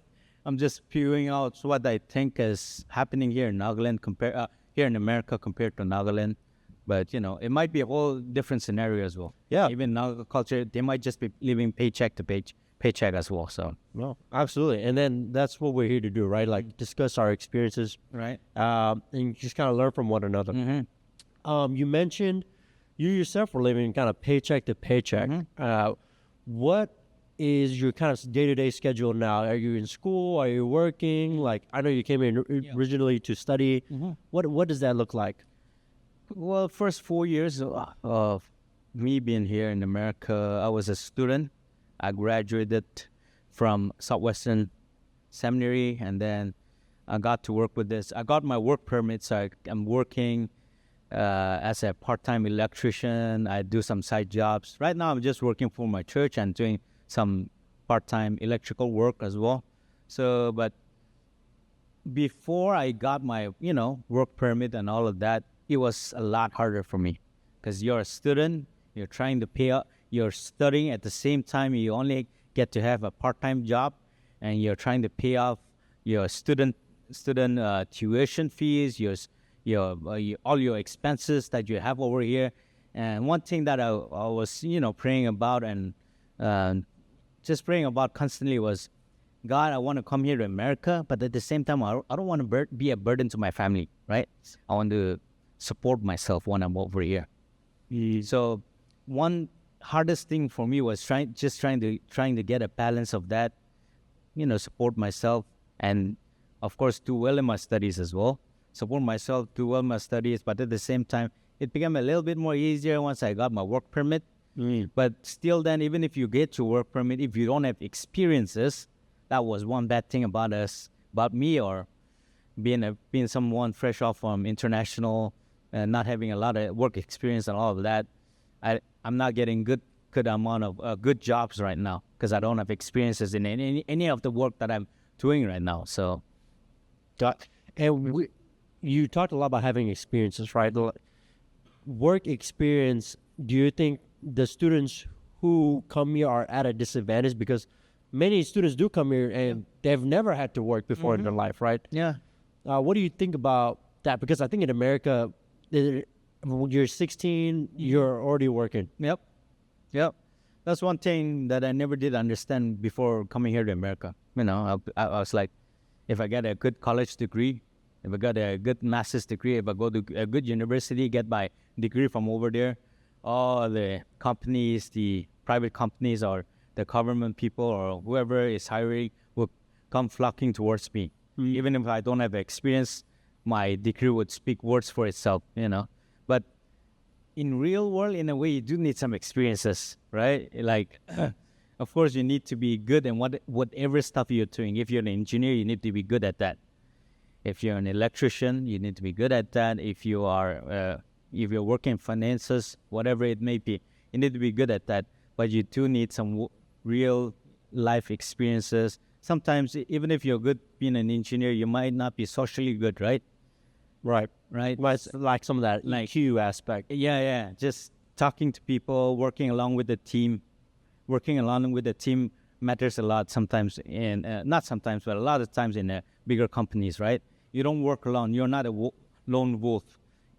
I'm just spewing out what I think is happening here in Nagaland here in America compared to Nagaland. But it might be a whole different scenario as well. Yeah. Even Naga culture, they might just be living paycheck to paycheck as well. So No, absolutely. And then that's what we're here to do, right? Like discuss our experiences, right. and just kind of learn from one another. You mentioned you yourself were living kind of paycheck to paycheck. What is your kind of day-to-day schedule now? Are you in school? Are you working? Like, I know you came in originally to study. What does that look like? Well, first 4 years of me being here in America, I was a student. I graduated from Southwestern Seminary, and then I got to work with this. I got my work permit, so I'm working as a part-time electrician. I do some side jobs. Right now, I'm just working for my church and doing some part-time electrical work as well. So, but before I got my, work permit and all of that, it was a lot harder for me because you're a student, you're trying to pay up, you're studying at the same time, you only get to have a part-time job, and you're trying to pay off your student tuition fees, all your expenses that you have over here. And one thing that I was, praying about and just praying about constantly was, God, I want to come here to America, but at the same time, I don't want to be a burden to my family, right? I want to support myself when I'm over here. So one hardest thing for me was trying to get a balance of that, support myself, and of course do well in my studies as well. Support myself, do well in my studies, but at the same time, it became a little bit more easier once I got my work permit. But still then, even if you get your work permit, if you don't have experiences, that was one bad thing about me, or being someone fresh off from international and not having a lot of work experience and all of that. I'm not getting good amount of good jobs right now because I don't have experiences in any of the work that I'm doing right now. So, and you talked a lot about having experiences, right? Work experience. Do you think the students who come here are at a disadvantage because many students do come here and they've never had to work before in their life, right? Yeah. What do you think about that? Because I think in America, when you're 16, you're already working. Yep. That's one thing that I never did understand before coming here to America. I was like, if I get a good college degree, if I got a good master's degree, if I go to a good university, get my degree from over there, all the companies, the private companies or the government people or whoever is hiring will come flocking towards me. Even if I don't have experience, my degree would speak words for itself, But in real world, in a way, you do need some experiences, right? Like, of course, you need to be good in whatever stuff you're doing. If you're an engineer, you need to be good at that. If you're an electrician, you need to be good at that. If you're working finances, whatever it may be, you need to be good at that. But you do need some real life experiences. Sometimes, even if you're good being an engineer, you might not be socially good, right? Right. But like some of that EQ aspect. Yeah. Just talking to people, working along with the team. Working along with the team matters a lot sometimes, not sometimes, but a lot of times in bigger companies, right? You don't work alone. You're not a lone wolf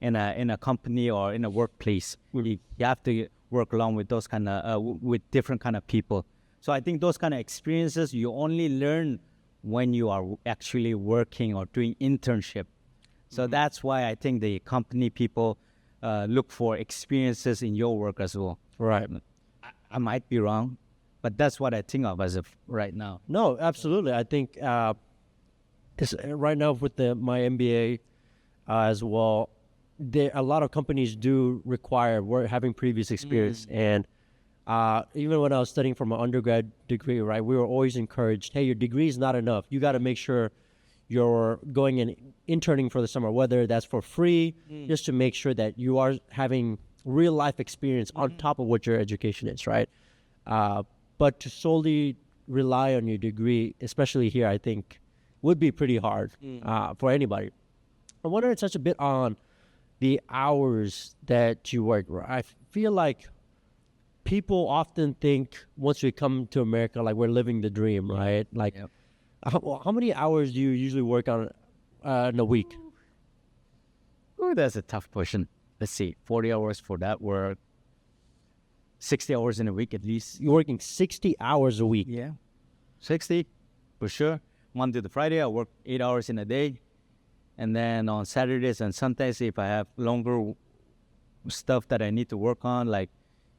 in a company or in a workplace. You have to work along with those kind of with different kind of people. So I think those kind of experiences you only learn when you are actually working or doing internship. So that's why I think the company people look for experiences in your work as well. Right. I might be wrong, but that's what I think of as of right now. No, absolutely. I think right now with my MBA as well, a lot of companies do require having previous experience. And even when I was studying for my undergrad degree, right, we were always encouraged, hey, your degree is not enough. You got to make sure you're going and interning for the summer, whether that's for free, just to make sure that you are having real life experience on top of what your education is, right? But to solely rely on your degree, especially here, I think would be pretty hard for anybody. I want to touch a bit on the hours that you work. I feel like people often think once we come to America, like we're living the dream, right? Like, how many hours do you usually work on in a week? Oh, that's a tough question. Let's see, 40 hours for that work, 60 hours in a week at least. You're working 60 hours a week. Yeah, 60 for sure. Monday to Friday, I work 8 hours in a day. And then on Saturdays and Sundays, if I have longer stuff that I need to work on, like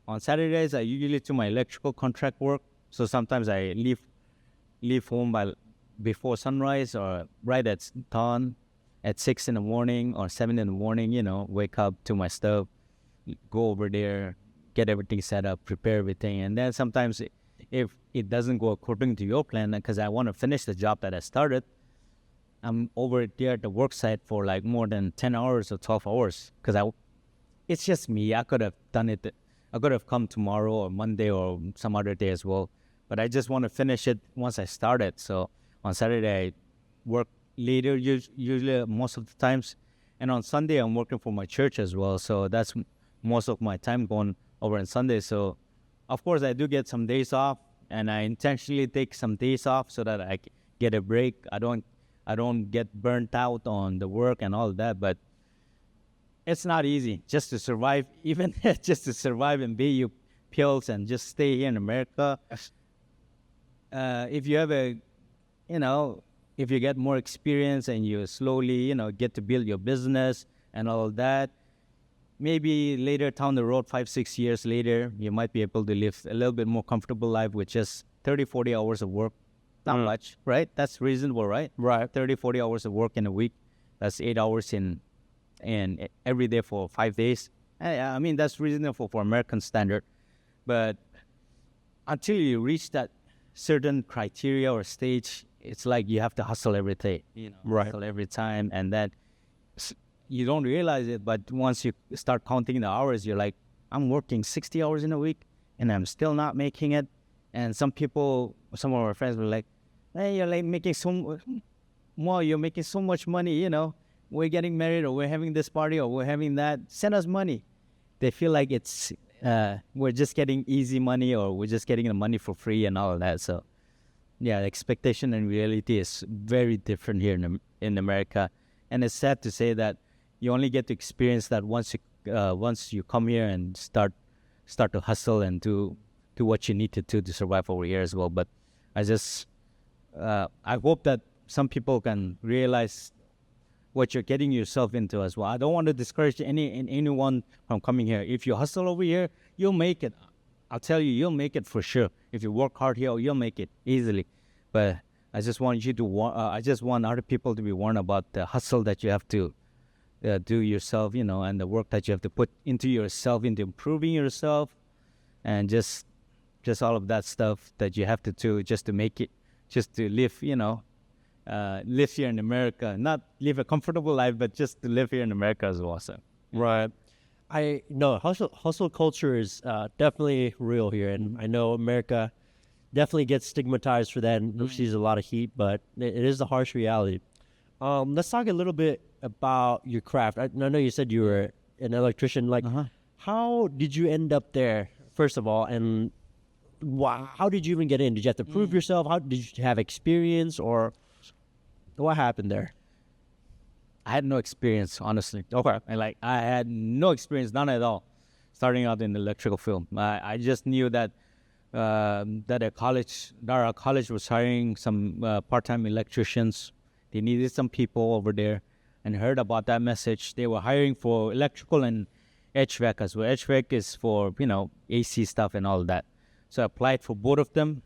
on Saturdays, I usually do my electrical contract work. So sometimes I leave home before sunrise or right at dawn at 6 in the morning or 7 in the morning, wake up to my stuff, go over there, get everything set up, prepare everything. And then sometimes if it doesn't go according to your plan, because I want to finish the job that I started, I'm over there at the work site for like more than 10 hours or 12 hours because it's just me. I could have done it. I could have come tomorrow or Monday or some other day as well. But I just want to finish it once I start it. So on Saturday, I work later, usually most of the times. And on Sunday, I'm working for my church as well. So that's most of my time going over on Sunday. So, of course, I do get some days off. And I intentionally take some days off so that I get a break. I don't get burnt out on the work and all that. But it's not easy just to survive, even just to survive and pay your pills and just stay here in America. If you have if you get more experience and you slowly, get to build your business and all that, maybe later down the road, 5-6 years later, you might be able to live a little bit more comfortable life with just 30-40 hours of work. Not much, right? That's reasonable, right? Right. 30-40 hours of work in a week. That's 8 hours in every day for 5 days. I mean, that's reasonable for American standard. But until you reach that certain criteria or stage, it's like you have to hustle every day, Right. hustle every time. And that you don't realize it, but once you start counting the hours, you're like, I'm working 60 hours in a week and I'm still not making it. And some of our friends were like, hey, you're like making you're making so much money, we're getting married or we're having this party or we're having that, send us money. They feel like it's, we're just getting easy money or we're just getting the money for free and all of that. So yeah, the expectation and reality is very different here in America. And it's sad to say that you only get to experience that once you come here and start to hustle and do what you need to do to survive over here as well. But I hope that some people can realize what you're getting yourself into as well. I don't want to discourage anyone from coming here. If you hustle over here, you'll make it. I'll tell you, you'll make it for sure. If you work hard here, you'll make it easily. But I just want you to I just want other people to be warned about the hustle that you have to do yourself, and the work that you have to put into yourself, into improving yourself, and just all of that stuff that you have to do just to make it, just to live, live here in America. Not live a comfortable life, but just to live here in America as well. So. Right. I know hustle culture is definitely real here, and I know America definitely gets stigmatized for that and receives a lot of heat, but it is the harsh reality. Let's talk a little bit about your craft. I know you said you were an electrician. Like, how did you end up there, first of all, and how did you even get in? Did you have to prove yourself? How did you have experience, or what happened there? I had no experience, honestly. Okay. And I had no experience, none at all. starting out in the electrical field. I just knew that our college was hiring some part-time electricians. They needed some people over there, and heard about that message. They were hiring for electrical and HVAC as well. HVAC is for AC stuff and all that. So I applied for both of them.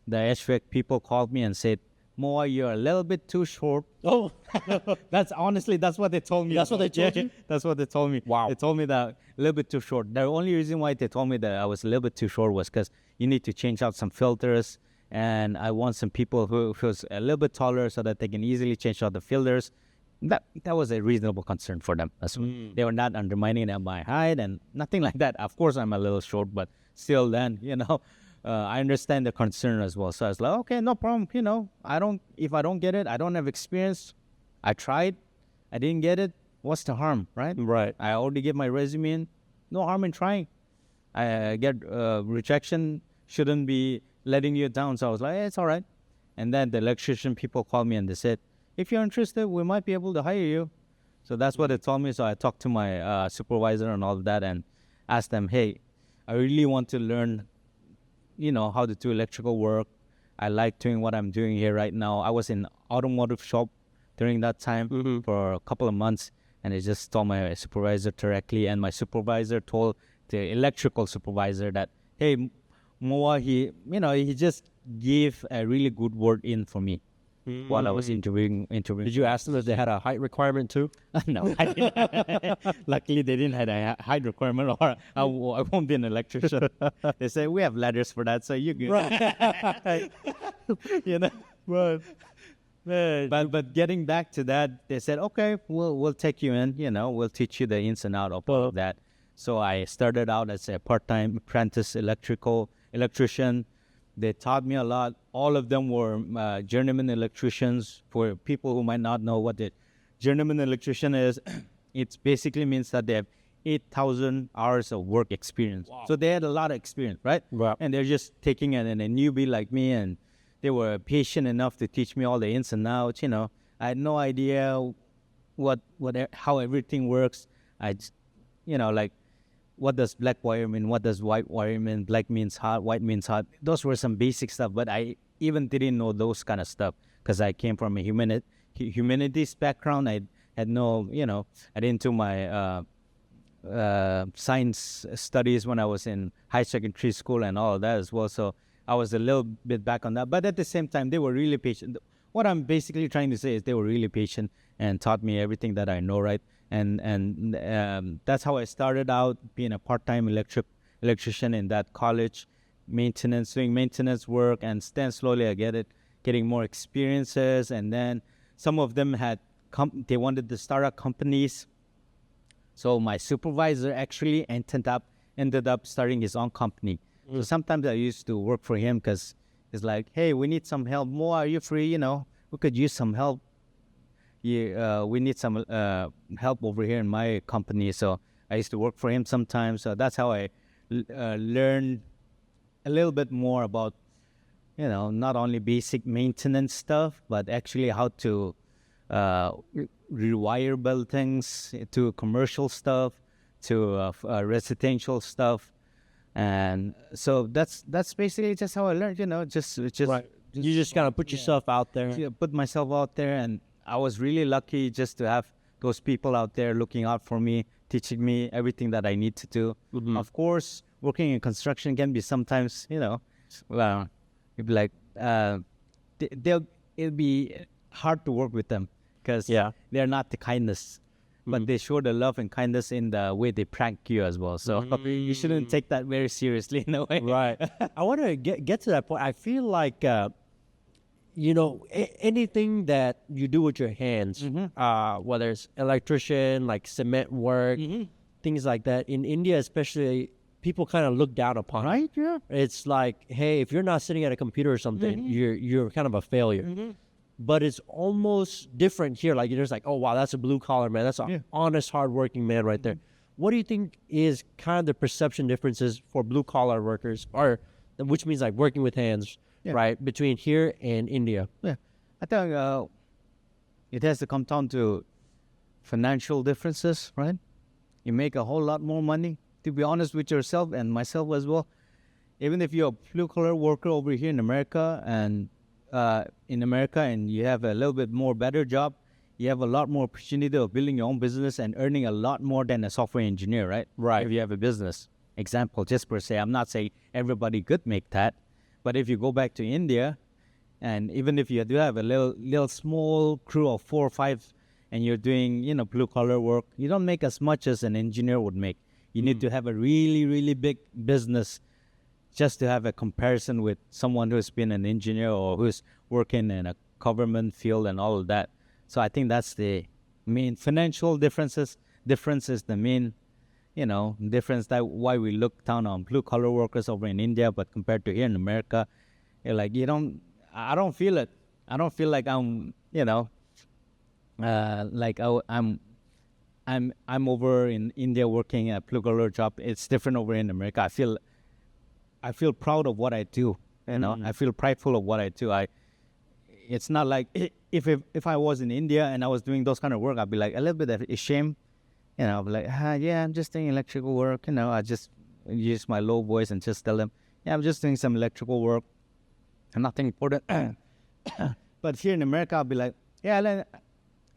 The HVAC people called me and said, "Moa, you're a little bit too short." Oh, That's what they told me. That's what they told you? That's what they told me. Wow. They told me that a little bit too short. The only reason why they told me that I was a little bit too short was because you need to change out some filters, and I want some people who's a little bit taller so that they can easily change out the filters. That was a reasonable concern for them as well. They were not undermining my height and nothing like that. Of course, I'm a little short, but still, then I understand the concern as well. So I was like, okay, no problem. If I don't get it, I don't have experience. I tried, I didn't get it. What's the harm, right? right. I already get my resume in. No harm in trying. I get rejection shouldn't be letting you down. So I was like, it's all right. And then the electrician people called me and they said, if you're interested, we might be able to hire you. So that's what they told me. So I talked to my supervisor and all of that and asked them, hey, I really want to learn, how to do electrical work. I like doing what I'm doing here right now. I was in automotive shop during that time for a couple of months, and I just told my supervisor directly, and my supervisor told the electrical supervisor that, hey, Moa, he just gave a really good word in for me while I was interviewing. Did you ask them if they had a height requirement too? No, I didn't. Luckily, they didn't have a height requirement, or I won't be an electrician. They say we have ladders for that, so you're good. Right. Right. Man. But getting back to that, they said, okay, we'll take you in. We'll teach you the ins and outs of all of that. So I started out as a part-time apprentice electrician. They taught me a lot. All of them were journeyman electricians. For people who might not know what the journeyman electrician is, it basically means that they have 8,000 hours of work experience. Wow. So they had a lot of experience, right? Wow. And they're just taking a newbie like me, and they were patient enough to teach me all the ins and outs. I had no idea how everything works. What does black wire mean? What does white wire mean? Black means hot, white means hot. Those were some basic stuff, but I even didn't know those kind of stuff because I came from a humanities background. I had no, I didn't do my science studies when I was in high secondary school and all of that as well. So I was a little bit back on that. But at the same time, they were really patient. What I'm basically trying to say is they were really patient and taught me everything that I know, right? And that's how I started out, being a part-time electrician in that college, doing maintenance work, and then slowly I getting more experiences. And then some of them they wanted to start up companies. So my supervisor actually ended up starting his own company. So sometimes I used to work for him because it's like, hey, we need some help. More, are you free? We could use some help. We need some help over here in my company. So I used to work for him sometimes. So that's how I learned a little bit more about, not only basic maintenance stuff, but actually how to rewire build things to commercial stuff, to residential stuff. And so that's basically just how I learned, just Right. You just kind of put yourself out there. Yeah, put myself out there, and I was really lucky just to have those people out there looking out for me, teaching me everything that I need to do. Of course, working in construction can be sometimes, it'd be like, it'll be hard to work with them because they're not the kindness, but they show the love and kindness in the way they prank you as well. So you shouldn't take that very seriously in a way. Right. I want to get to that point. I feel like, anything that you do with your hands, whether it's electrician, like cement work, things like that. In India, especially, people kind of look down upon it. Right? Yeah. It's like, hey, if you're not sitting at a computer or something, you're kind of a failure. But it's almost different here. Like, there's like, oh, wow, that's a blue collar man. That's an honest, hardworking man right there. What do you think is kind of the perception differences for blue collar workers, which means like working with hands, right, between here and India? Yeah. I think it has to come down to financial differences, right? You make a whole lot more money. to be honest with yourself and myself as well, even if you're a blue-collar worker over here in America and you have a little bit more better job, you have a lot more opportunity of building your own business and earning a lot more than a software engineer, right? Right. If you have a business. Example, just per se, I'm not saying everybody could make that, but if you go back to India, and even if you do have a little small crew of 4 or 5, and you're doing, blue-collar work, you don't make as much as an engineer would make. You need to have a really, really big business just to have a comparison with someone who's been an engineer or who's working in a government field and all of that. So I think that's the main financial differences. Difference is the main, difference that why we look down on blue-collar workers over in India, but compared to here in America, I don't feel it. I don't feel like I'm, I'm over in India working a blue-collar job. It's different over in America. I feel proud of what I do. I feel prideful of what I do. It's not like if I was in India and I was doing those kind of work, I'd be like a little bit ashamed. I'd be like, yeah, I'm just doing electrical work. I just use my low voice and just tell them, yeah, I'm just doing some electrical work. Nothing important. But here in America, I'll be like, yeah,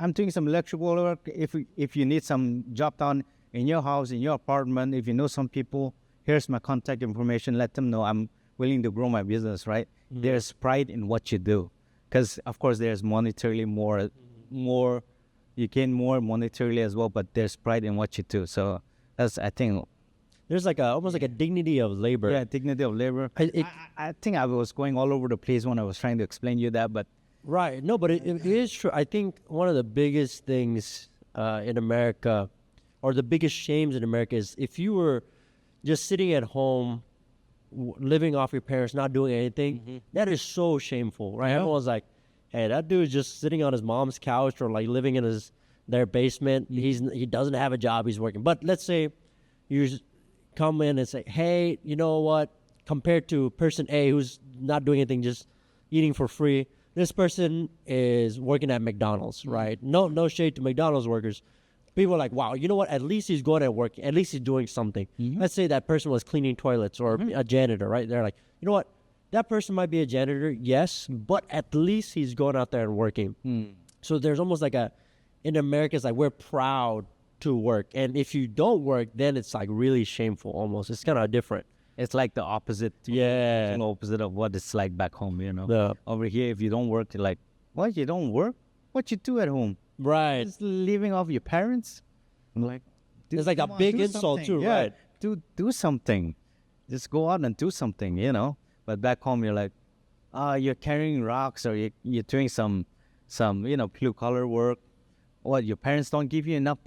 I'm doing some electrical work. If you need some job done in your house, in your apartment, if you know some people, here's my contact information. Let them know I'm willing to grow my business, right? Mm-hmm. There's pride in what you do. Because, of course, there's monetarily more, you gain more monetarily as well, but there's pride in what you do. So that's, I think... There's almost like a dignity of labor. Yeah, dignity of labor. I think I was going all over the place when I was trying to explain you that, but... Right. No, but it is true. I think one of the biggest things in America, or the biggest shames in America, is if you were just sitting at home, living off your parents, not doing anything, that is so shameful, right? Yeah. Everyone's like, hey, that dude's just sitting on his mom's couch or living in their basement. He doesn't have a job, he's working. But let's say you come in and say, hey, you know what? Compared to person A who's not doing anything, just eating for free, this person is working at McDonald's, right? No shade to McDonald's workers. People are like, wow, you know what? At least he's going to work. At least he's doing something. Let's say that person was cleaning toilets or a janitor, right? They're like, you know what? That person might be a janitor, yes, but at least he's going out there and working. So there's almost in America, it's like we're proud to work. And if you don't work, then it's really shameful almost. It's kind of different. It's like the opposite. Yeah. The opposite of what it's like back home, Yeah. Over here, if you don't work, you're like, what? You don't work? What you do at home? Right. Just living off your parents? I'm like, it's like a big insult too, yeah, right? Do something. Just go out and do something, But back home, you're like, you're carrying rocks or you're doing some blue-collar work. What, your parents don't give you enough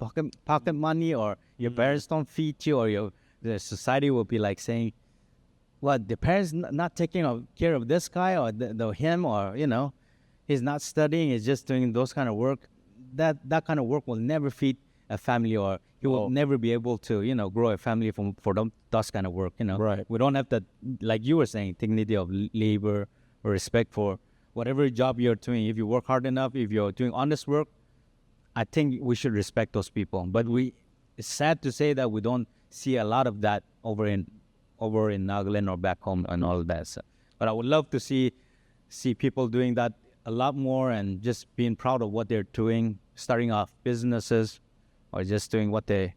pocket money, or your parents don't feed you, or the society will be like saying, what, the parents not taking care of this guy or him, or, he's not studying, he's just doing those kind of work. That kind of work will never feed a family, or he will never be able to, grow a family for those kind of work, Right. We don't have that, like you were saying, dignity of labor or respect for whatever job you're doing. If you work hard enough, if you're doing honest work, I think we should respect those people. But it's sad to say that we don't see a lot of that over in Nagaland or back home and all of that. So, but I would love to see people doing that a lot more and just being proud of what they're doing, starting off businesses or just doing what they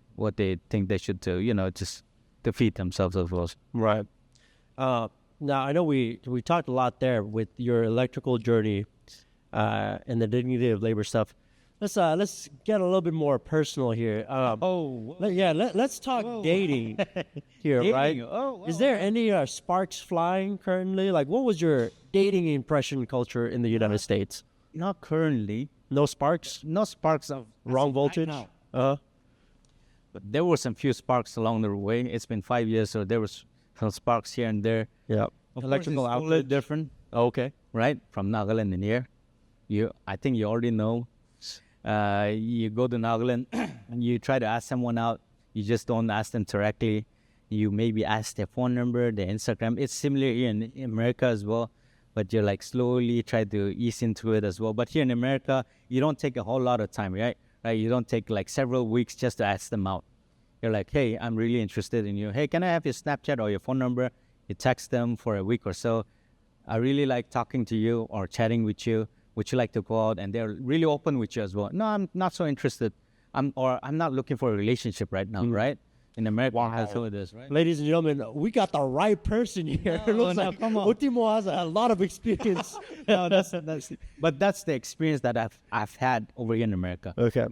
think they should do, just to feed themselves as well. Right. Now, I know we talked a lot there with your electrical journey and the dignity of labor stuff. Let's get a little bit more personal here. Let's talk dating here, Dating. right? Is there any sparks flying currently? Like, what was your dating impression culture in the United States? Not currently. No sparks? No sparks of Wrong voltage? Right now. But there were some few sparks along the way. It's been 5 years, so there was some sparks here and there. Yeah. Electrical outlet different. Okay. Right? From Nagaland in here. I think you already know. You go to Nagaland and you try to ask someone out. You just don't ask them directly. You maybe ask their phone number, their Instagram. It's similar here in America as well. But you're slowly try to ease into it as well. But here in America, you don't take a whole lot of time, right? You don't take several weeks just to ask them out. You're like, hey, I'm really interested in you. Hey, can I have your Snapchat or your phone number? You text them for a week or so. I really like talking to you or chatting with you. Would you like to go out? And they're really open with you as well. No, I'm not so interested. I'm not looking for a relationship right now, right? In America, that's how it is, right? Ladies and gentlemen, we got the right person here. It looks like come on. Ultimo has a lot of experience. No, but that's the experience that I've had over here in America. Okay.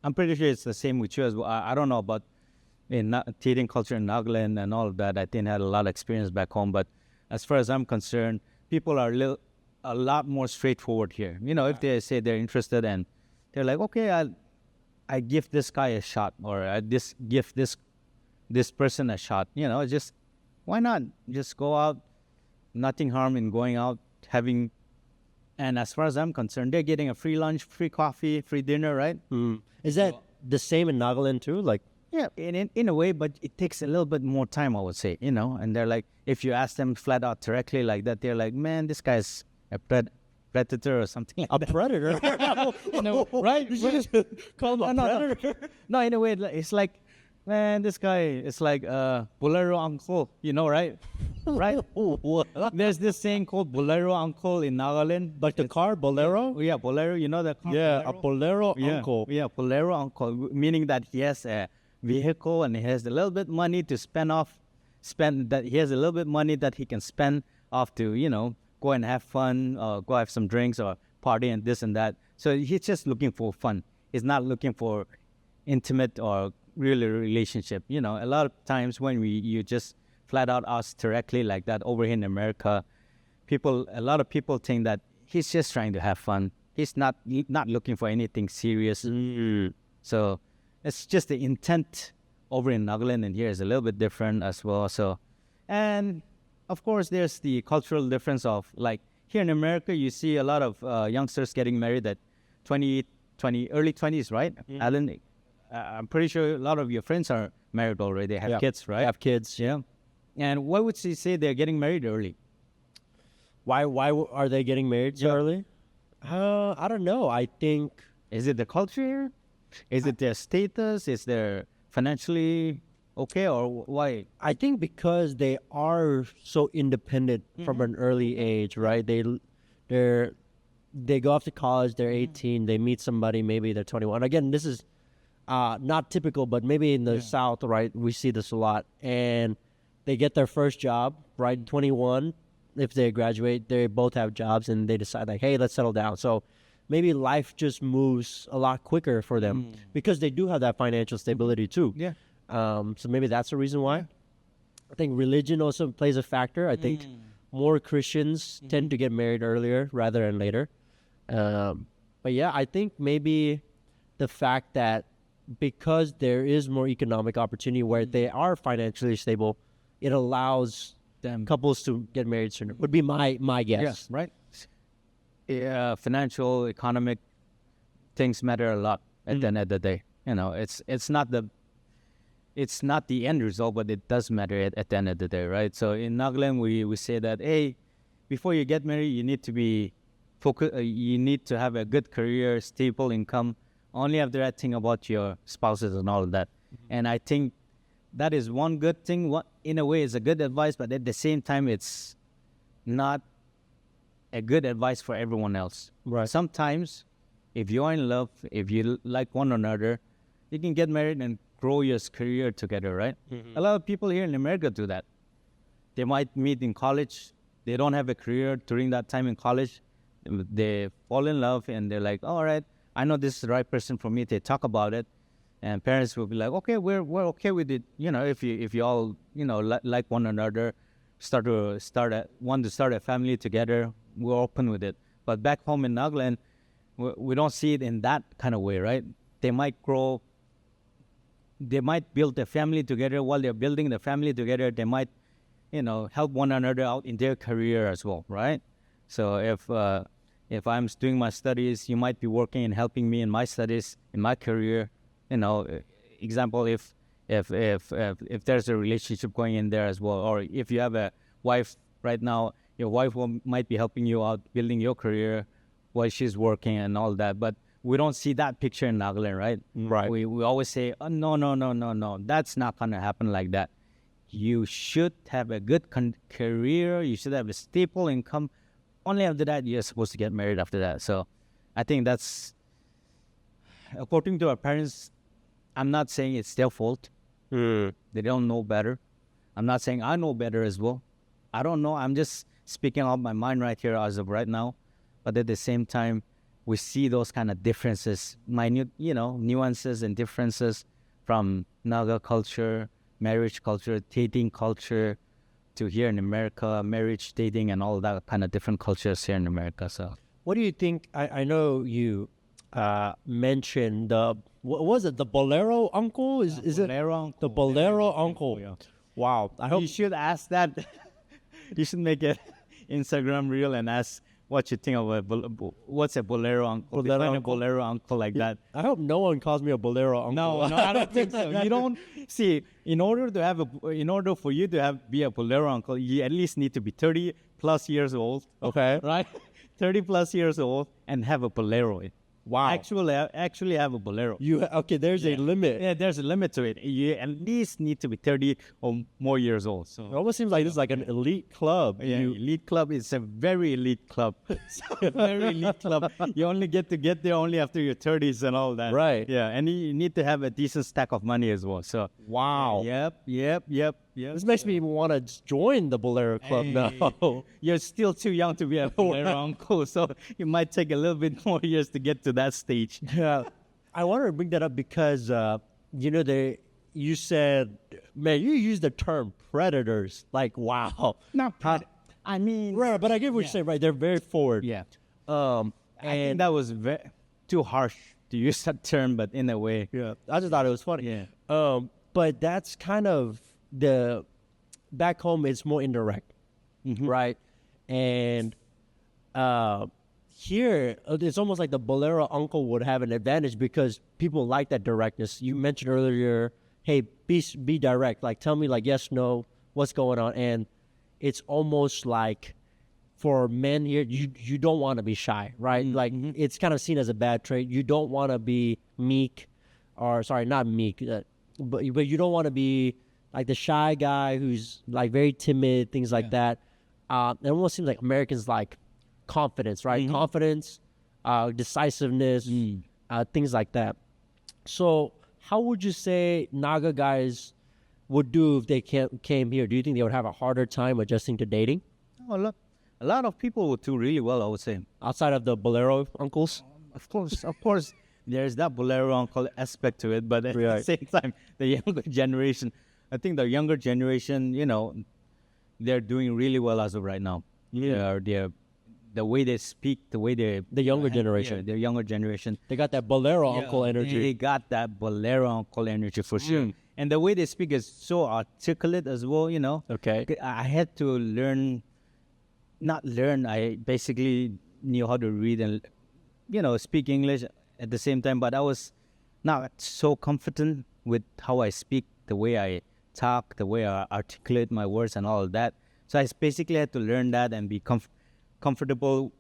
I'm pretty sure it's the same with you as well. I don't know about dating culture in Nagaland and all of that. I didn't have a lot of experience back home, but as far as I'm concerned, people are a lot more straightforward here. You know, if they say they're interested and they're like, okay, I give this guy a shot, or I give this person a shot. You know, just why not just go out? Nothing harm in going out, having. And as far as I'm concerned, they're getting a free lunch, free coffee, free dinner, right? Is that the same in Nagaland too? Like, yeah, in a way, but it takes a little bit more time, I would say. You know, and they're like, if you ask them flat out directly like that, they're like, man, this guy's a predator or something like a predator? you know, right? Did you just call him a predator? No, in a way, it's like, man, this guy is like Bolero uncle, you know, right? Right? There's this saying called Bolero uncle in Nagaland. Like the car, Bolero? Yeah, Bolero, you know the car? Yeah, Bolero? a Bolero uncle. Yeah, Bolero uncle, meaning that he has a vehicle and he has a little bit money to he has a little bit money that he can spend off to, you know, go and have fun, go have some drinks or party and this and that. So he's just looking for fun. He's not looking for intimate or really relationship. You know, a lot of times when you just flat out ask directly like that over here in America, a lot of people think that he's just trying to have fun. He's not looking for anything serious. So it's just the intent over in Nagaland and here is a little bit different as well. So, and of course, there's the cultural difference of like here in America, you see a lot of youngsters getting married at early 20s, right? Alan, I'm pretty sure a lot of your friends are married already. They have kids, right? Have kids. Yeah. And why would you say they're getting married early? Why are they getting married so early? I don't know. I think... Is it the culture? Is it their status? Is their financially okay, or why? I think because they are so independent from an early age, right? They go off to college, they're 18, they meet somebody, maybe they're 21. Again, this is not typical, but maybe in the South, right, we see this a lot. And they get their first job, right, 21. If they graduate, they both have jobs, and they decide, like, hey, let's settle down. So maybe life just moves a lot quicker for them because they do have that financial stability too. Yeah. So maybe that's the reason why. I think religion also plays a factor. I think more Christians tend to get married earlier rather than later. But yeah, I think maybe the fact that because there is more economic opportunity where they are financially stable, it allows couples to get married sooner. Would be my guess. Yes, right. Yeah, financial, economic things matter a lot at the end of the day. You know, it's not the end result, but it does matter at the end of the day, right? So in Nagaland, we say that, hey, before you get married, you need to be focused. You need to have a good career, stable income. Only have the right thing about your spouses and all of that. And I think that is one good thing. What in a way is a good advice, but at the same time, it's not a good advice for everyone else. Right. Sometimes, if you're in love, if you like one another, you can get married and grow your career together, right? A lot of people here in America do that. They might meet in college. They don't have a career during that time in college. They fall in love and they're like, all right, I know this is the right person for me. They talk about it. And parents will be like, okay, we're okay with it. You know, if you all, you know, like one another, want to start a family together, we're open with it. But back home in Nagaland, we don't see it in that kind of way, right? They might build a family together. While they're building the family together, they might, you know, help one another out in their career as well, right? So if I'm doing my studies, you might be working and helping me in my studies, in my career. You know, example, if there's a relationship going in there as well, or if you have a wife right now, your wife might be helping you out building your career while she's working and all that. But we don't see that picture in Nagaland, right? Right. We always say, oh, no, that's not gonna happen like that. You should have a good career. You should have a stable income. Only after that, you're supposed to get married after that. So I think that's, according to our parents, I'm not saying it's their fault. They don't know better. I'm not saying I know better as well. I don't know. I'm just speaking out my mind right here as of right now. But at the same time, we see those kind of differences, minute, nuances and differences from Naga culture, marriage culture, dating culture, to here in America, marriage, dating, and all that kind of different cultures here in America. So, What do you think? I know you mentioned the what was it? The Bolero uncle? Is it Bolero uncle, the Bolero uncle? yeah. Wow. I hope You should ask that. You should make an Instagram reel and ask what you think of what's a Bolero uncle. Bolero Define a uncle? Bolero uncle like that. I hope no one calls me a Bolero uncle. No, I don't think so. You don't see. In order for you to be a Bolero uncle, you at least need to be 30 plus years old. Okay. Right, 30 plus years old and have a Bolero. Wow. Actually have a Bolero. Okay? There's a limit. Yeah, there's a limit to it. You at least need to be 30 or more years old. It So. almost seems like this is like an elite club. Yeah, elite club is a very elite club. It's a very elite club. You only get there only after your 30s and all that. Right. Yeah, and you need to have a decent stack of money as well. So. Wow. Yep. This makes me want to join the Bolero club now. You're still too young to be a Bolero uncle, so it might take a little bit more years to get to that stage. Yeah. I wanted to bring that up because, you said, man, you used the term predators. Like, wow. Not I mean, Right, but I get what you're saying, right? They're very forward. yeah. And I think that was too harsh to use that term, but in a way, yeah, I just thought it was funny. Yeah. But that's kind of back home, it's more indirect, right? And here, it's almost like the Bolero uncle would have an advantage because people like that directness. You mentioned earlier, hey, be direct. Like, tell me, like, yes, no, what's going on? And it's almost like for men here, you don't want to be shy, right? Like, it's kind of seen as a bad trait. You don't want to be meek, or sorry, not meek, but you don't want to be like the shy guy who's like very timid, things like that. It almost seems like Americans like confidence, right? Confidence, decisiveness, things like that. So how would you say Naga guys would do if they came here? Do you think they would have a harder time adjusting to dating Oh, look, a lot of people would do really well, I would say. outside of the Bolero uncles? Of course, there's that Bolero uncle aspect to it, but at the same time, the younger generation, I think the younger generation, they're doing really well as of right now. They're the way they speak, the way they The younger generation. the younger generation. They got that Bolero uncle energy. They got that Bolero uncle energy for sure. And the way they speak is so articulate as well, Okay. I had to I basically knew how to read and, speak English at the same time, but I was not so confident with how I speak, the way I talk, the way I articulate my words and all of that. So I basically had to learn that and be comfortable,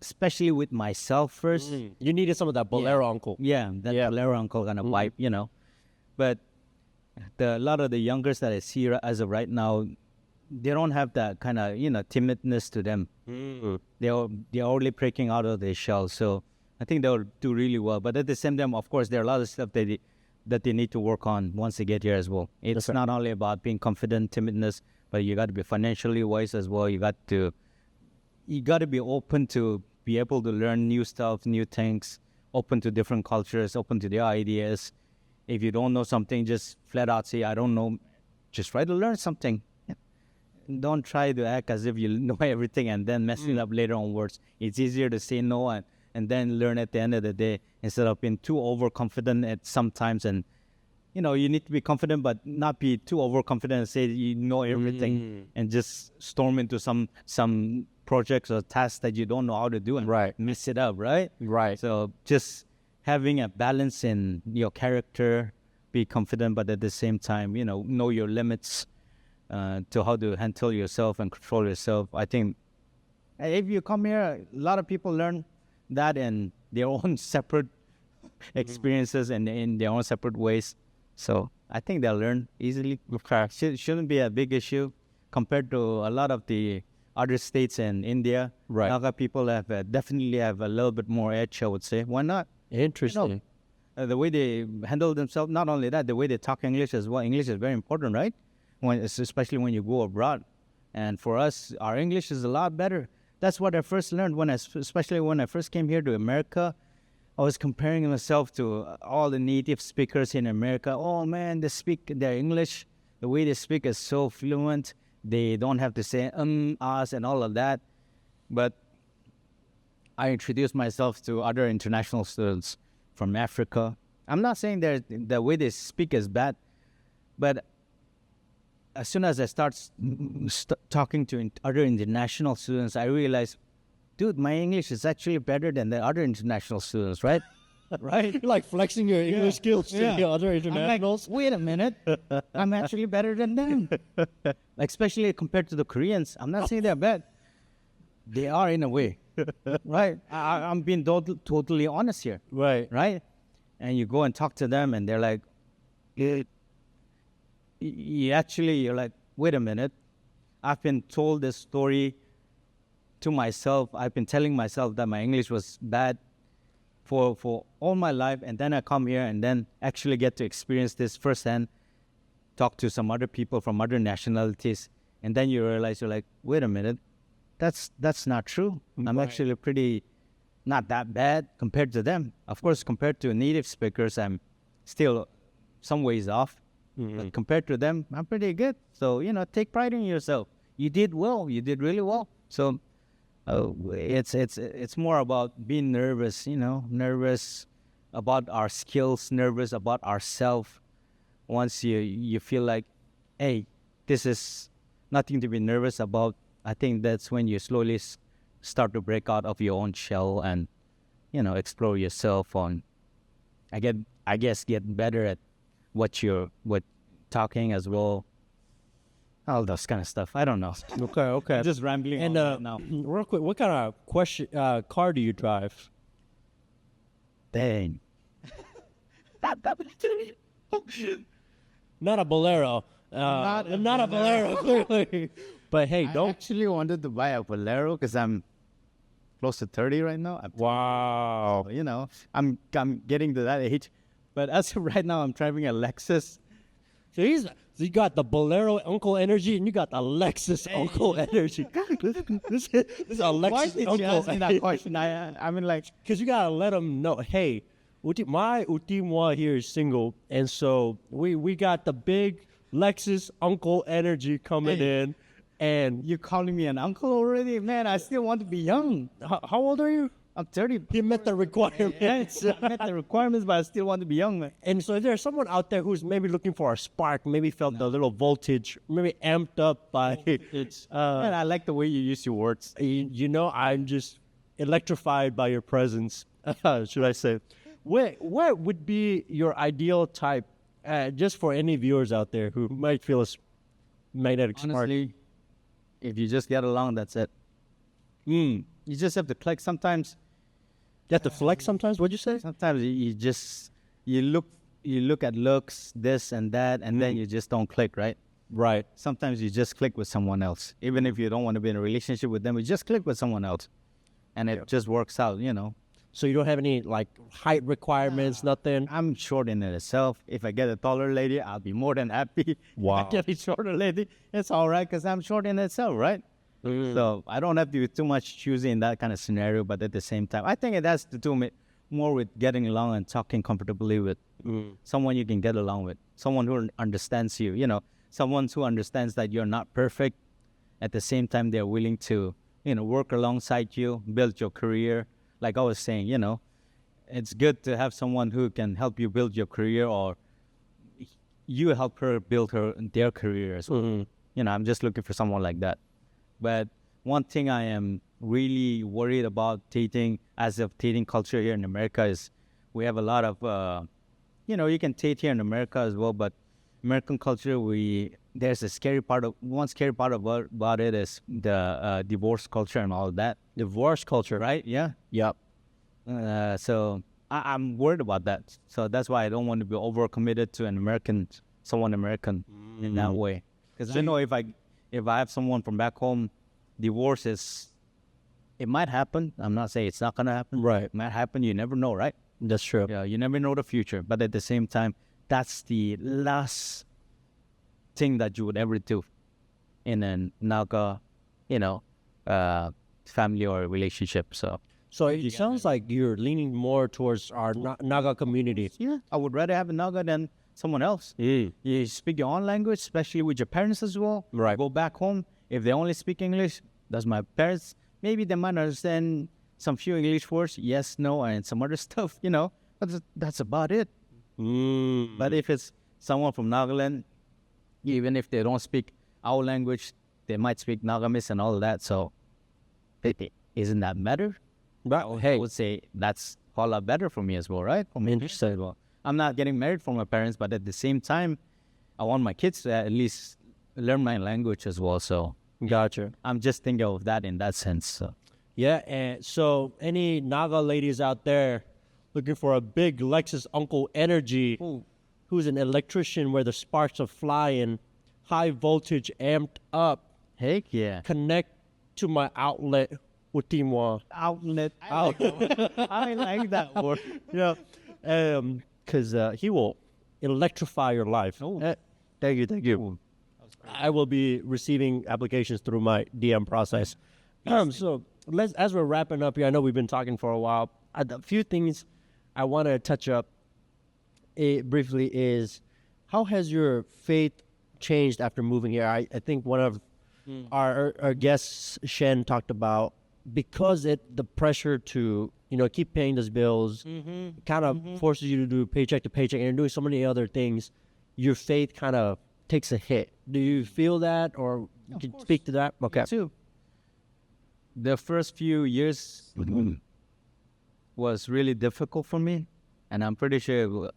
especially with myself first. You needed some of that Bolero uncle. Yeah, that Bolero uncle kind of vibe, But a lot of the youngers that I see as of right now, they don't have that kind of, timidness to them. They're only breaking out of their shell. So I think they'll do really well. But at the same time, of course, there are a lot of stuff that they need to work on once they get here as well. It's not only about being confident, timidness, but you got to be financially wise as well. You got to be open to be able to learn new stuff, new things, open to different cultures, open to their ideas. If you don't know something, just flat out say, I don't know. Just try to learn something. Don't try to act as if you know everything and then mess it up later onwards. It's easier to say no and then learn at the end of the day instead of being too overconfident at sometimes. And, you need to be confident, but not be too overconfident and say you know everything and just storm into some projects or tasks that you don't know how to do and mess it up, right? Right. So just having a balance in your character, be confident, but at the same time, know your limits to how to handle yourself and control yourself. I think if you come here, a lot of people learn that in their own separate experiences and in their own separate ways. So I think they'll learn easily. Shouldn't be a big issue compared to a lot of the other states in India. Right. Naga people have definitely have a little bit more edge, I would say. Why not? Interesting. The way they handle themselves, not only that, the way they talk English as well. English is very important, right? Especially when you go abroad. And for us, our English is a lot better. That's what I first learned especially when I first came here to America. I was comparing myself to all the native speakers in America. Oh man, they speak their English. The way they speak is so fluent. They don't have to say us and all of that. But I introduced myself to other international students from Africa. I'm not saying the way they speak is bad, but as soon as I start talking to other international students, I realized, dude, my English is actually better than the other international students, right? Right? You're like flexing your English skills to the other internationals. I'm like, wait a minute, I'm actually better than them. Like, especially compared to the Koreans. I'm not saying they're bad. They are in a way, right? I'm being totally honest here, Right. right? And you go and talk to them, and they're like, you're like, wait a minute. I've been told this story to myself. I've been telling myself that my English was bad for all my life, and then I come here and then actually get to experience this firsthand, talk to some other people from other nationalities, and then you realize, you're like, wait a minute, that's not true. I'm actually pretty not that bad compared to them. Of course, compared to native speakers, I'm still some ways off. But compared to them, I'm pretty good. So, take pride in yourself. You did well. You did really well. So it's more about being nervous, nervous about our skills, nervous about ourselves. Once you feel like, hey, this is nothing to be nervous about, I think that's when you slowly start to break out of your own shell and, explore yourself on, I guess, get better at what talking as well, all those kind of stuff. I don't know. Okay. Just rambling And on now. real quick, what kind of car do you drive? Dang. Not a Bolero. Not a Bolero, clearly. But hey, I don't. actually wanted to buy a Bolero because I'm close to 30 right now. Wow. I'm getting to that age. But as of right now, I'm driving a Lexus. So you got the Bolero Uncle Energy, and you got the Lexus Uncle Energy. This is a Why Lexus did you Uncle ask me that question? I mean, like, Because you gotta let them know, hey, my Utimwa here is single, and so we got the big Lexus Uncle Energy coming in, and you calling me an uncle already? Man, I still want to be young. how old are you? I'm 30. You met the requirements. I met the requirements, but I still want to be young, man. And so there's someone out there who's maybe looking for a spark, maybe felt the little voltage, maybe amped up by Man, I like the way you use your words. I'm just electrified by your presence, should I say. What would be your ideal type, just for any viewers out there who might feel a magnetic spark? Honestly, if you just get along, that's it. You just have to click. Sometimes You have to flex sometimes, what'd you say? Sometimes you look at looks, this and that, and then you just don't click, right? Right. Sometimes you just click with someone else. Even if you don't want to be in a relationship with them, you just click with someone else. And it just works out, So you don't have any like height requirements, nothing? I'm short in it itself. If I get a taller lady, I'll be more than happy. Wow. If I get a shorter lady, it's all right because I'm short in itself, right? So I don't have to be too much choosy in that kind of scenario, but at the same time, I think it has to do more with getting along and talking comfortably with someone you can get along with, someone who understands you, someone who understands that you're not perfect. At the same time, they're willing to, work alongside you, build your career. Like I was saying, it's good to have someone who can help you build your career, or you help her build their career as well. I'm just looking for someone like that. But one thing I am really worried about dating culture here in America is we have a lot of, you can date here in America as well, but American culture, there's a scary part about it is the divorce culture and all that. Divorce culture. Right? Yeah. Yep. So I'm worried about that. So that's why I don't want to be overcommitted to someone American in that way. Because I know if I have someone from back home, divorce it might happen. I'm not saying it's not gonna happen. Right. It might happen. You never know, right? That's true. Yeah, you never know the future. But at the same time, that's the last thing that you would ever do in a Naga, family or relationship. So it sounds like you're leaning more towards our Naga community. Yeah, I would rather have a Naga than someone else. You speak your own language, especially with your parents as well. Right. Go back home. If they only speak English, that's my parents. Maybe they might understand some few English words, yes, no, and some other stuff, But that's about it. But if it's someone from Nagaland, even if they don't speak our language, they might speak Nagamis and all of that. So, isn't that better? Right. I would say that's a whole lot better for me as well, right? Interesting. Well, I'm not getting married from my parents, but at the same time, I want my kids to at least learn my language as well. So, Gotcha. I'm just thinking of that in that sense. So. Yeah, and so any Naga ladies out there looking for a big Lexus Uncle energy, who's an electrician where the sparks are flying, high voltage amped up, Heck yeah. connect to my outlet, Utimwa. Outlet. I like that word. Yeah, because he will electrify your life. Thank you. I will be receiving applications through my DM process. So as we're wrapping up here, I know we've been talking for a while. A few things I want to touch up briefly is, how has your faith changed after moving here? I think one of our guests, Shen, talked about, because the pressure to keep paying those bills kind of forces you to do paycheck to paycheck, and you're doing so many other things, your faith kind of takes a hit. Do you feel that, or can you speak to that? Okay. Too. The first few years was really difficult for me, and I'm pretty sure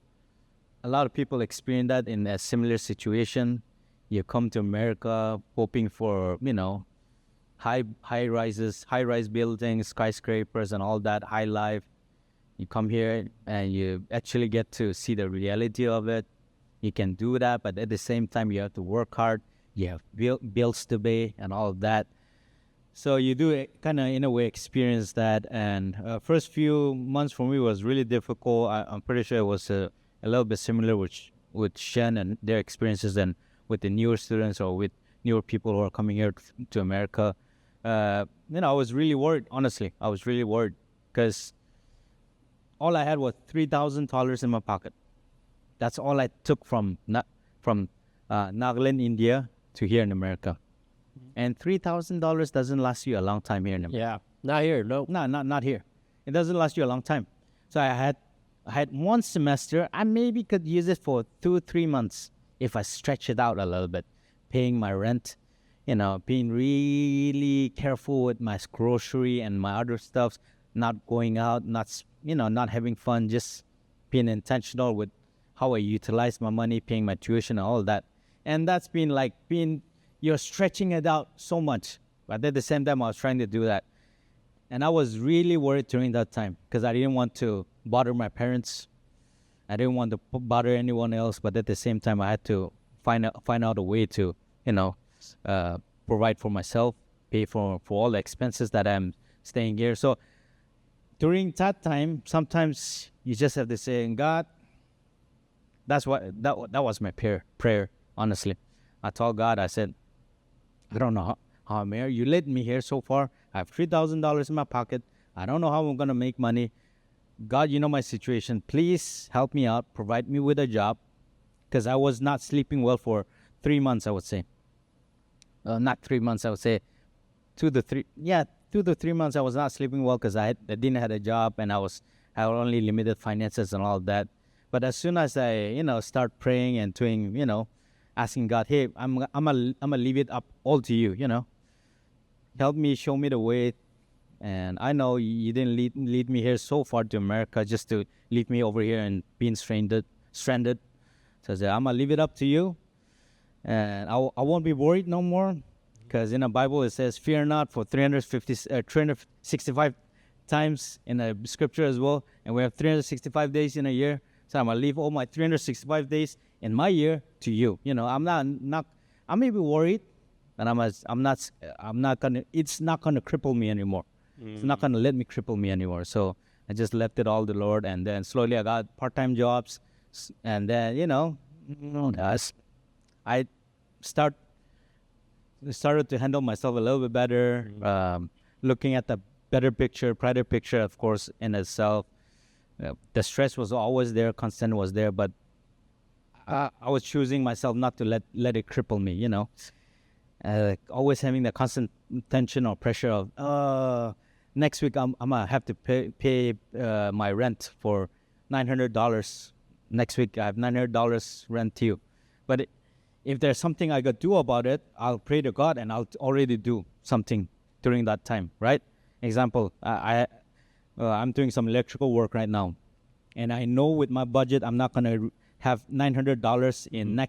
a lot of people experience that in a similar situation. You come to America hoping for high rise buildings, skyscrapers, and all that high life. You come here and you actually get to see the reality of it. You can do that, but at the same time, you have to work hard. You have bills to pay and all of that. So you do kind of, in a way, experience that. And first few months for me was really difficult. I'm pretty sure it was a little bit similar with Shen and their experiences, and with the newer students or with newer people who are coming here to America. I was really worried, honestly. I was really worried because all I had was $3,000 in my pocket. That's all I took from Nagaland, India to here in America. And $3,000 doesn't last you a long time here in America. Yeah, not here. No, not here. It doesn't last you a long time. So I had one semester. I maybe could use it for 2-3 months if I stretch it out a little bit, paying my rent, being really careful with my grocery and my other stuff, not going out, not having fun, just being intentional with how I utilize my money, paying my tuition and all that. And that's been you're stretching it out so much. But at the same time, I was trying to do that. And I was really worried during that time because I didn't want to bother my parents. I didn't want to bother anyone else. But at the same time, I had to find out a way to, provide for myself, pay for all the expenses that I'm staying here. So during that time, sometimes you just have to say, God, that was my prayer, honestly. I told God, I said, I don't know how I'm here. You led me here so far. I have $3,000 in my pocket. I don't know how I'm going to make money. God, you know my situation. Please help me out. Provide me with a job. Because I was not sleeping well for 3 months, I would say. Not 3 months, I would say 2 to 3. Yeah, 2 to 3 months I was not sleeping well because I didn't have a job, and I had only limited finances and all that. But as soon as I, start praying and doing, asking God, hey, I'm gonna leave it up all to you, help me, show me the way. And I know you didn't lead me here so far to America just to leave me over here and being stranded. So I said, I'm gonna leave it up to you, and I won't be worried no more, because in the Bible it says, fear not, for 365 times in the scripture as well, and we have 365 days in a year. So I'm gonna leave all my 365 days in my year to you. You know, I may be worried, but I'm not gonna. It's not gonna cripple me anymore. It's not gonna let me cripple me anymore. So I just left it all to the Lord, and then slowly I got part-time jobs, and then I started to handle myself a little bit better, looking at the better picture, brighter picture, of course, in itself. The stress was always there, constant was there, but I was choosing myself not to let it cripple me, you know. Like always having the constant tension or pressure of, next week I'm gonna have to pay my rent for $900. Next week I have $900 rent to you. But if there's something I could do about it, I'll pray to God and I'll already do something during that time, right? Example, I'm doing some electrical work right now, and I know with my budget I'm not gonna have $900 in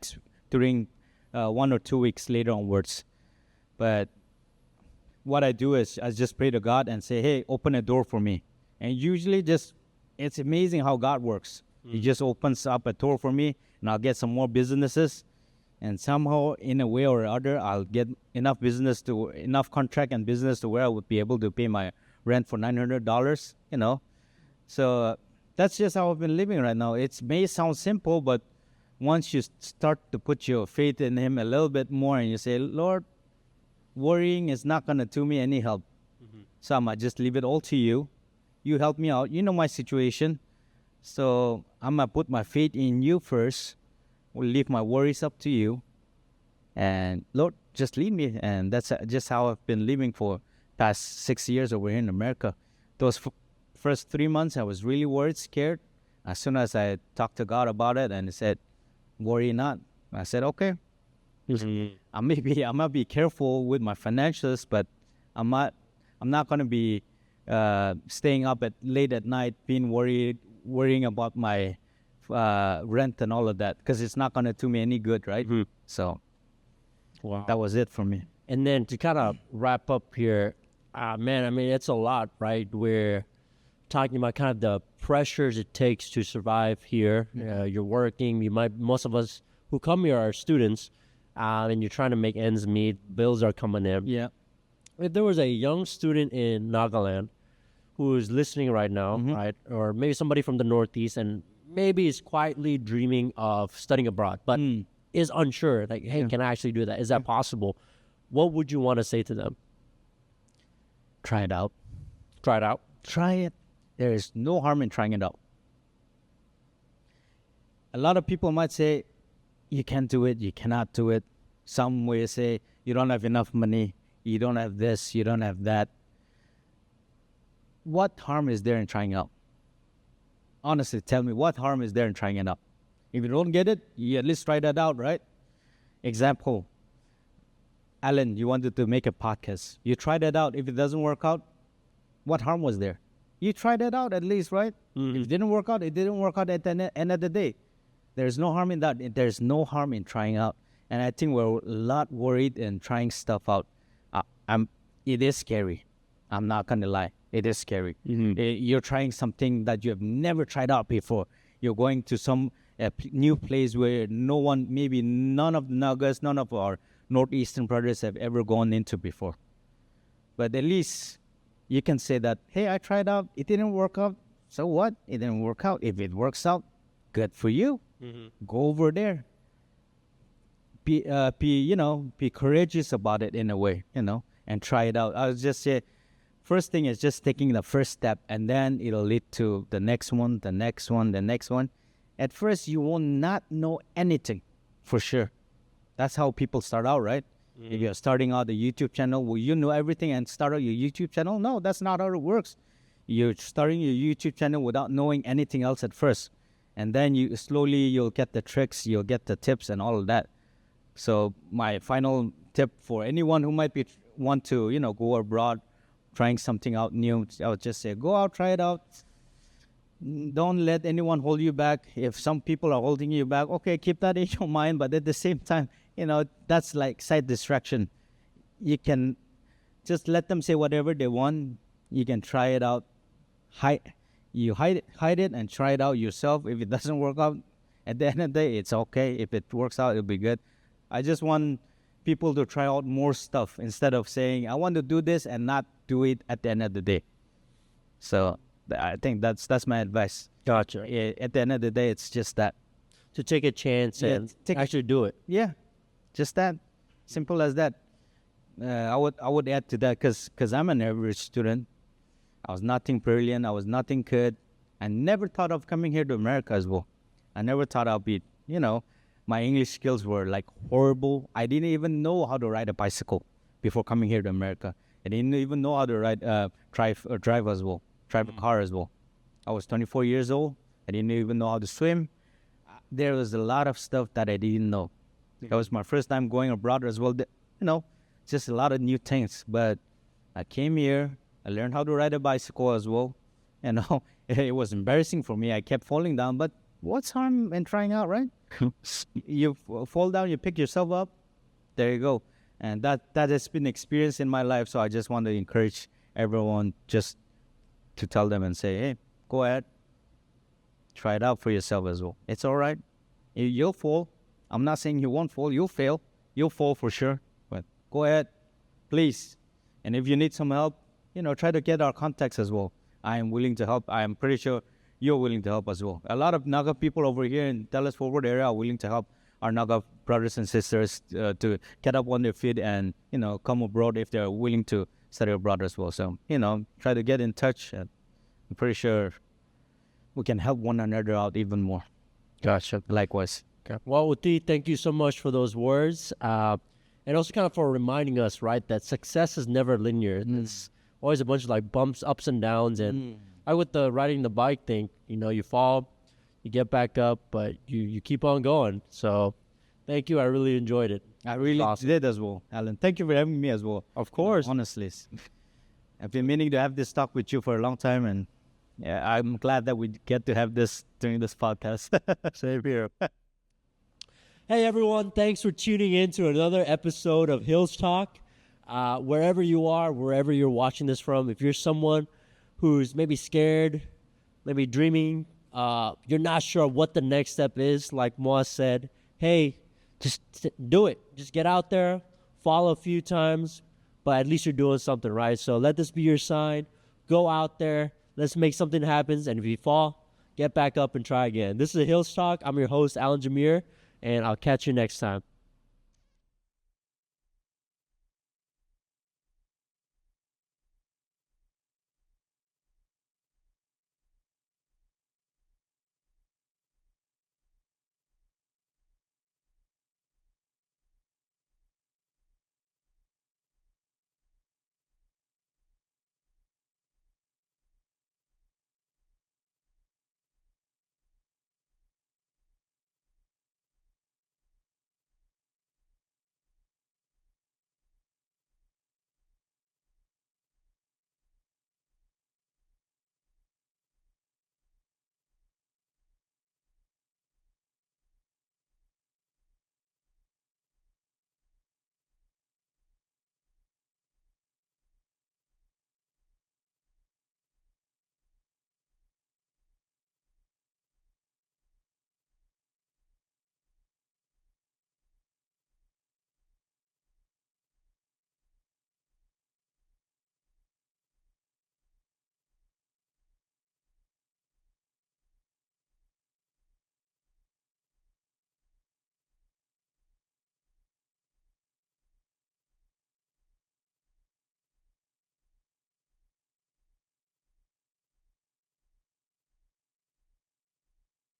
during 1 or 2 weeks later onwards. But what I do is I just pray to God and say, hey, open a door for me. And usually it's amazing how God works. He just opens up a door for me, and I'll get some more businesses. And somehow, in a way or other, I'll get enough contract and business to where I would be able to pay my rent for $900, you know. So that's just how I've been living right now. It may sound simple, but once you start to put your faith in Him a little bit more and you say, Lord, worrying is not going to do me any help. So I might just leave it all to you. You help me out. You know my situation. So I'm going to put my faith in you first. We'll leave my worries up to you. And Lord, just lead me. And that's just how I've been living for past 6 years over here in America. Those first 3 months, I was really worried, scared. As soon as I talked to God about it, and He said, worry not. I said, okay. I might be careful with my financials, but I'm not going to be staying up late at night, worrying about my rent and all of that, because it's not going to do me any good, right? So that was it for me. And then to kind of wrap up here, man, I mean, it's a lot, right? We're talking about kind of the pressures it takes to survive here. You're working. Most of us who come here are students, and you're trying to make ends meet. Bills are coming in. Yeah. If there was a young student in Nagaland who is listening right now, right, or maybe somebody from the Northeast, and maybe is quietly dreaming of studying abroad, but is unsure, like, hey, can I actually do that? Is that possible? What would you want to say to them? Try it out. Try it out. Try it. There is no harm in trying it out. A lot of people might say, you can't do it, you cannot do it. Some will say, you don't have enough money, you don't have this, you don't have that. What harm is there in trying out? Honestly, tell me, what harm is there in trying it out? If you don't get it, you at least try that out, right? Example, Alan, you wanted to make a podcast. You tried it out. If it doesn't work out, what harm was there? You tried it out at least, right? If it didn't work out, it didn't work out at the end of the day. There's no harm in that. There's no harm in trying out. And I think we're a lot worried in trying stuff out. It is scary. I'm not going to lie. It is scary. You're trying something that you have never tried out before. You're going to some new place where maybe none of the Nagas, none of our Northeastern brothers have ever gone into before. But at least you can say that, hey, I tried out. It didn't work out. So what? It didn't work out. If it works out, good for you. Go over there. Be courageous about it in a way, and try it out. I would just say, first thing is just taking the first step, and then it'll lead to the next one, the next one, the next one. At first, you will not know anything, for sure. That's how people start out, right? If you're starting out a YouTube channel, will you know everything and start out your YouTube channel? No, that's not how it works. You're starting your YouTube channel without knowing anything else at first. And then you'll get the tricks, you'll get the tips and all of that. So my final tip for anyone who might want to, go abroad, trying something out new, I would just say, go out, try it out. Don't let anyone hold you back. If some people are holding you back, okay, keep that in your mind. But at the same time, that's like side distraction. You can just let them say whatever they want. You can try it out. hide it and try it out yourself. If it doesn't work out, at the end of the day, it's okay. If it works out, it'll be good. I just want people to try out more stuff instead of saying I want to do this and not do it at the end of the day. So I think that's my advice. Gotcha. At the end of the day, it's just that. To take a chance and actually do it. Yeah, just that. Simple as that. I would add to that because I'm an average student. I was nothing brilliant. I was nothing good. I never thought of coming here to America as well. I never thought I'd be, my English skills were like horrible. I didn't even know how to ride a bicycle before coming here to America. I didn't even know how to drive as well, drive a car as well. I was 24 years old. I didn't even know how to swim. There was a lot of stuff that I didn't know. That was my first time going abroad as well. Just a lot of new things. But I came here. I learned how to ride a bicycle as well. It was embarrassing for me. I kept falling down. But what's harm in trying out, right? You fall down, you pick yourself up. There you go. And that has been experienced in my life. So I just want to encourage everyone just to tell them and say, hey, go ahead. Try it out for yourself as well. It's all right. You'll fall. I'm not saying you won't fall. You'll fail. You'll fall for sure. But go ahead, please. And if you need some help, try to get our contacts as well. I am willing to help. I am pretty sure you're willing to help as well. A lot of Naga people over here in Dallas Forward area are willing to help our Naga brothers and sisters to get up on their feet and, come abroad if they're willing to study abroad as well. So, try to get in touch. And I'm pretty sure we can help one another out even more. Gotcha. Likewise. Okay. Well, Uti, thank you so much for those words. And also kind of for reminding us, right, that success is never linear. It's always a bunch of like bumps, ups and downs. And I with the riding the bike thing, you fall, you get back up, but you keep on going. So thank you. I really enjoyed it. I really did as well, Alan. Thank you for having me as well. Of course. Honestly. I've been meaning to have this talk with you for a long time, and yeah, I'm glad that we get to have this during this podcast. Same here. Hey, everyone. Thanks for tuning in to another episode of Hills Talk. Wherever you are, wherever you're watching this from, if you're someone who's maybe scared, maybe dreaming, you're not sure what the next step is, like Moa said, hey, just do it. Just get out there, fall a few times, but at least you're doing something, right? So let this be your sign. Go out there. Let's make something happen. And if you fall, get back up and try again. This is Hills Talk. I'm your host, Alan Jameer, and I'll catch you next time.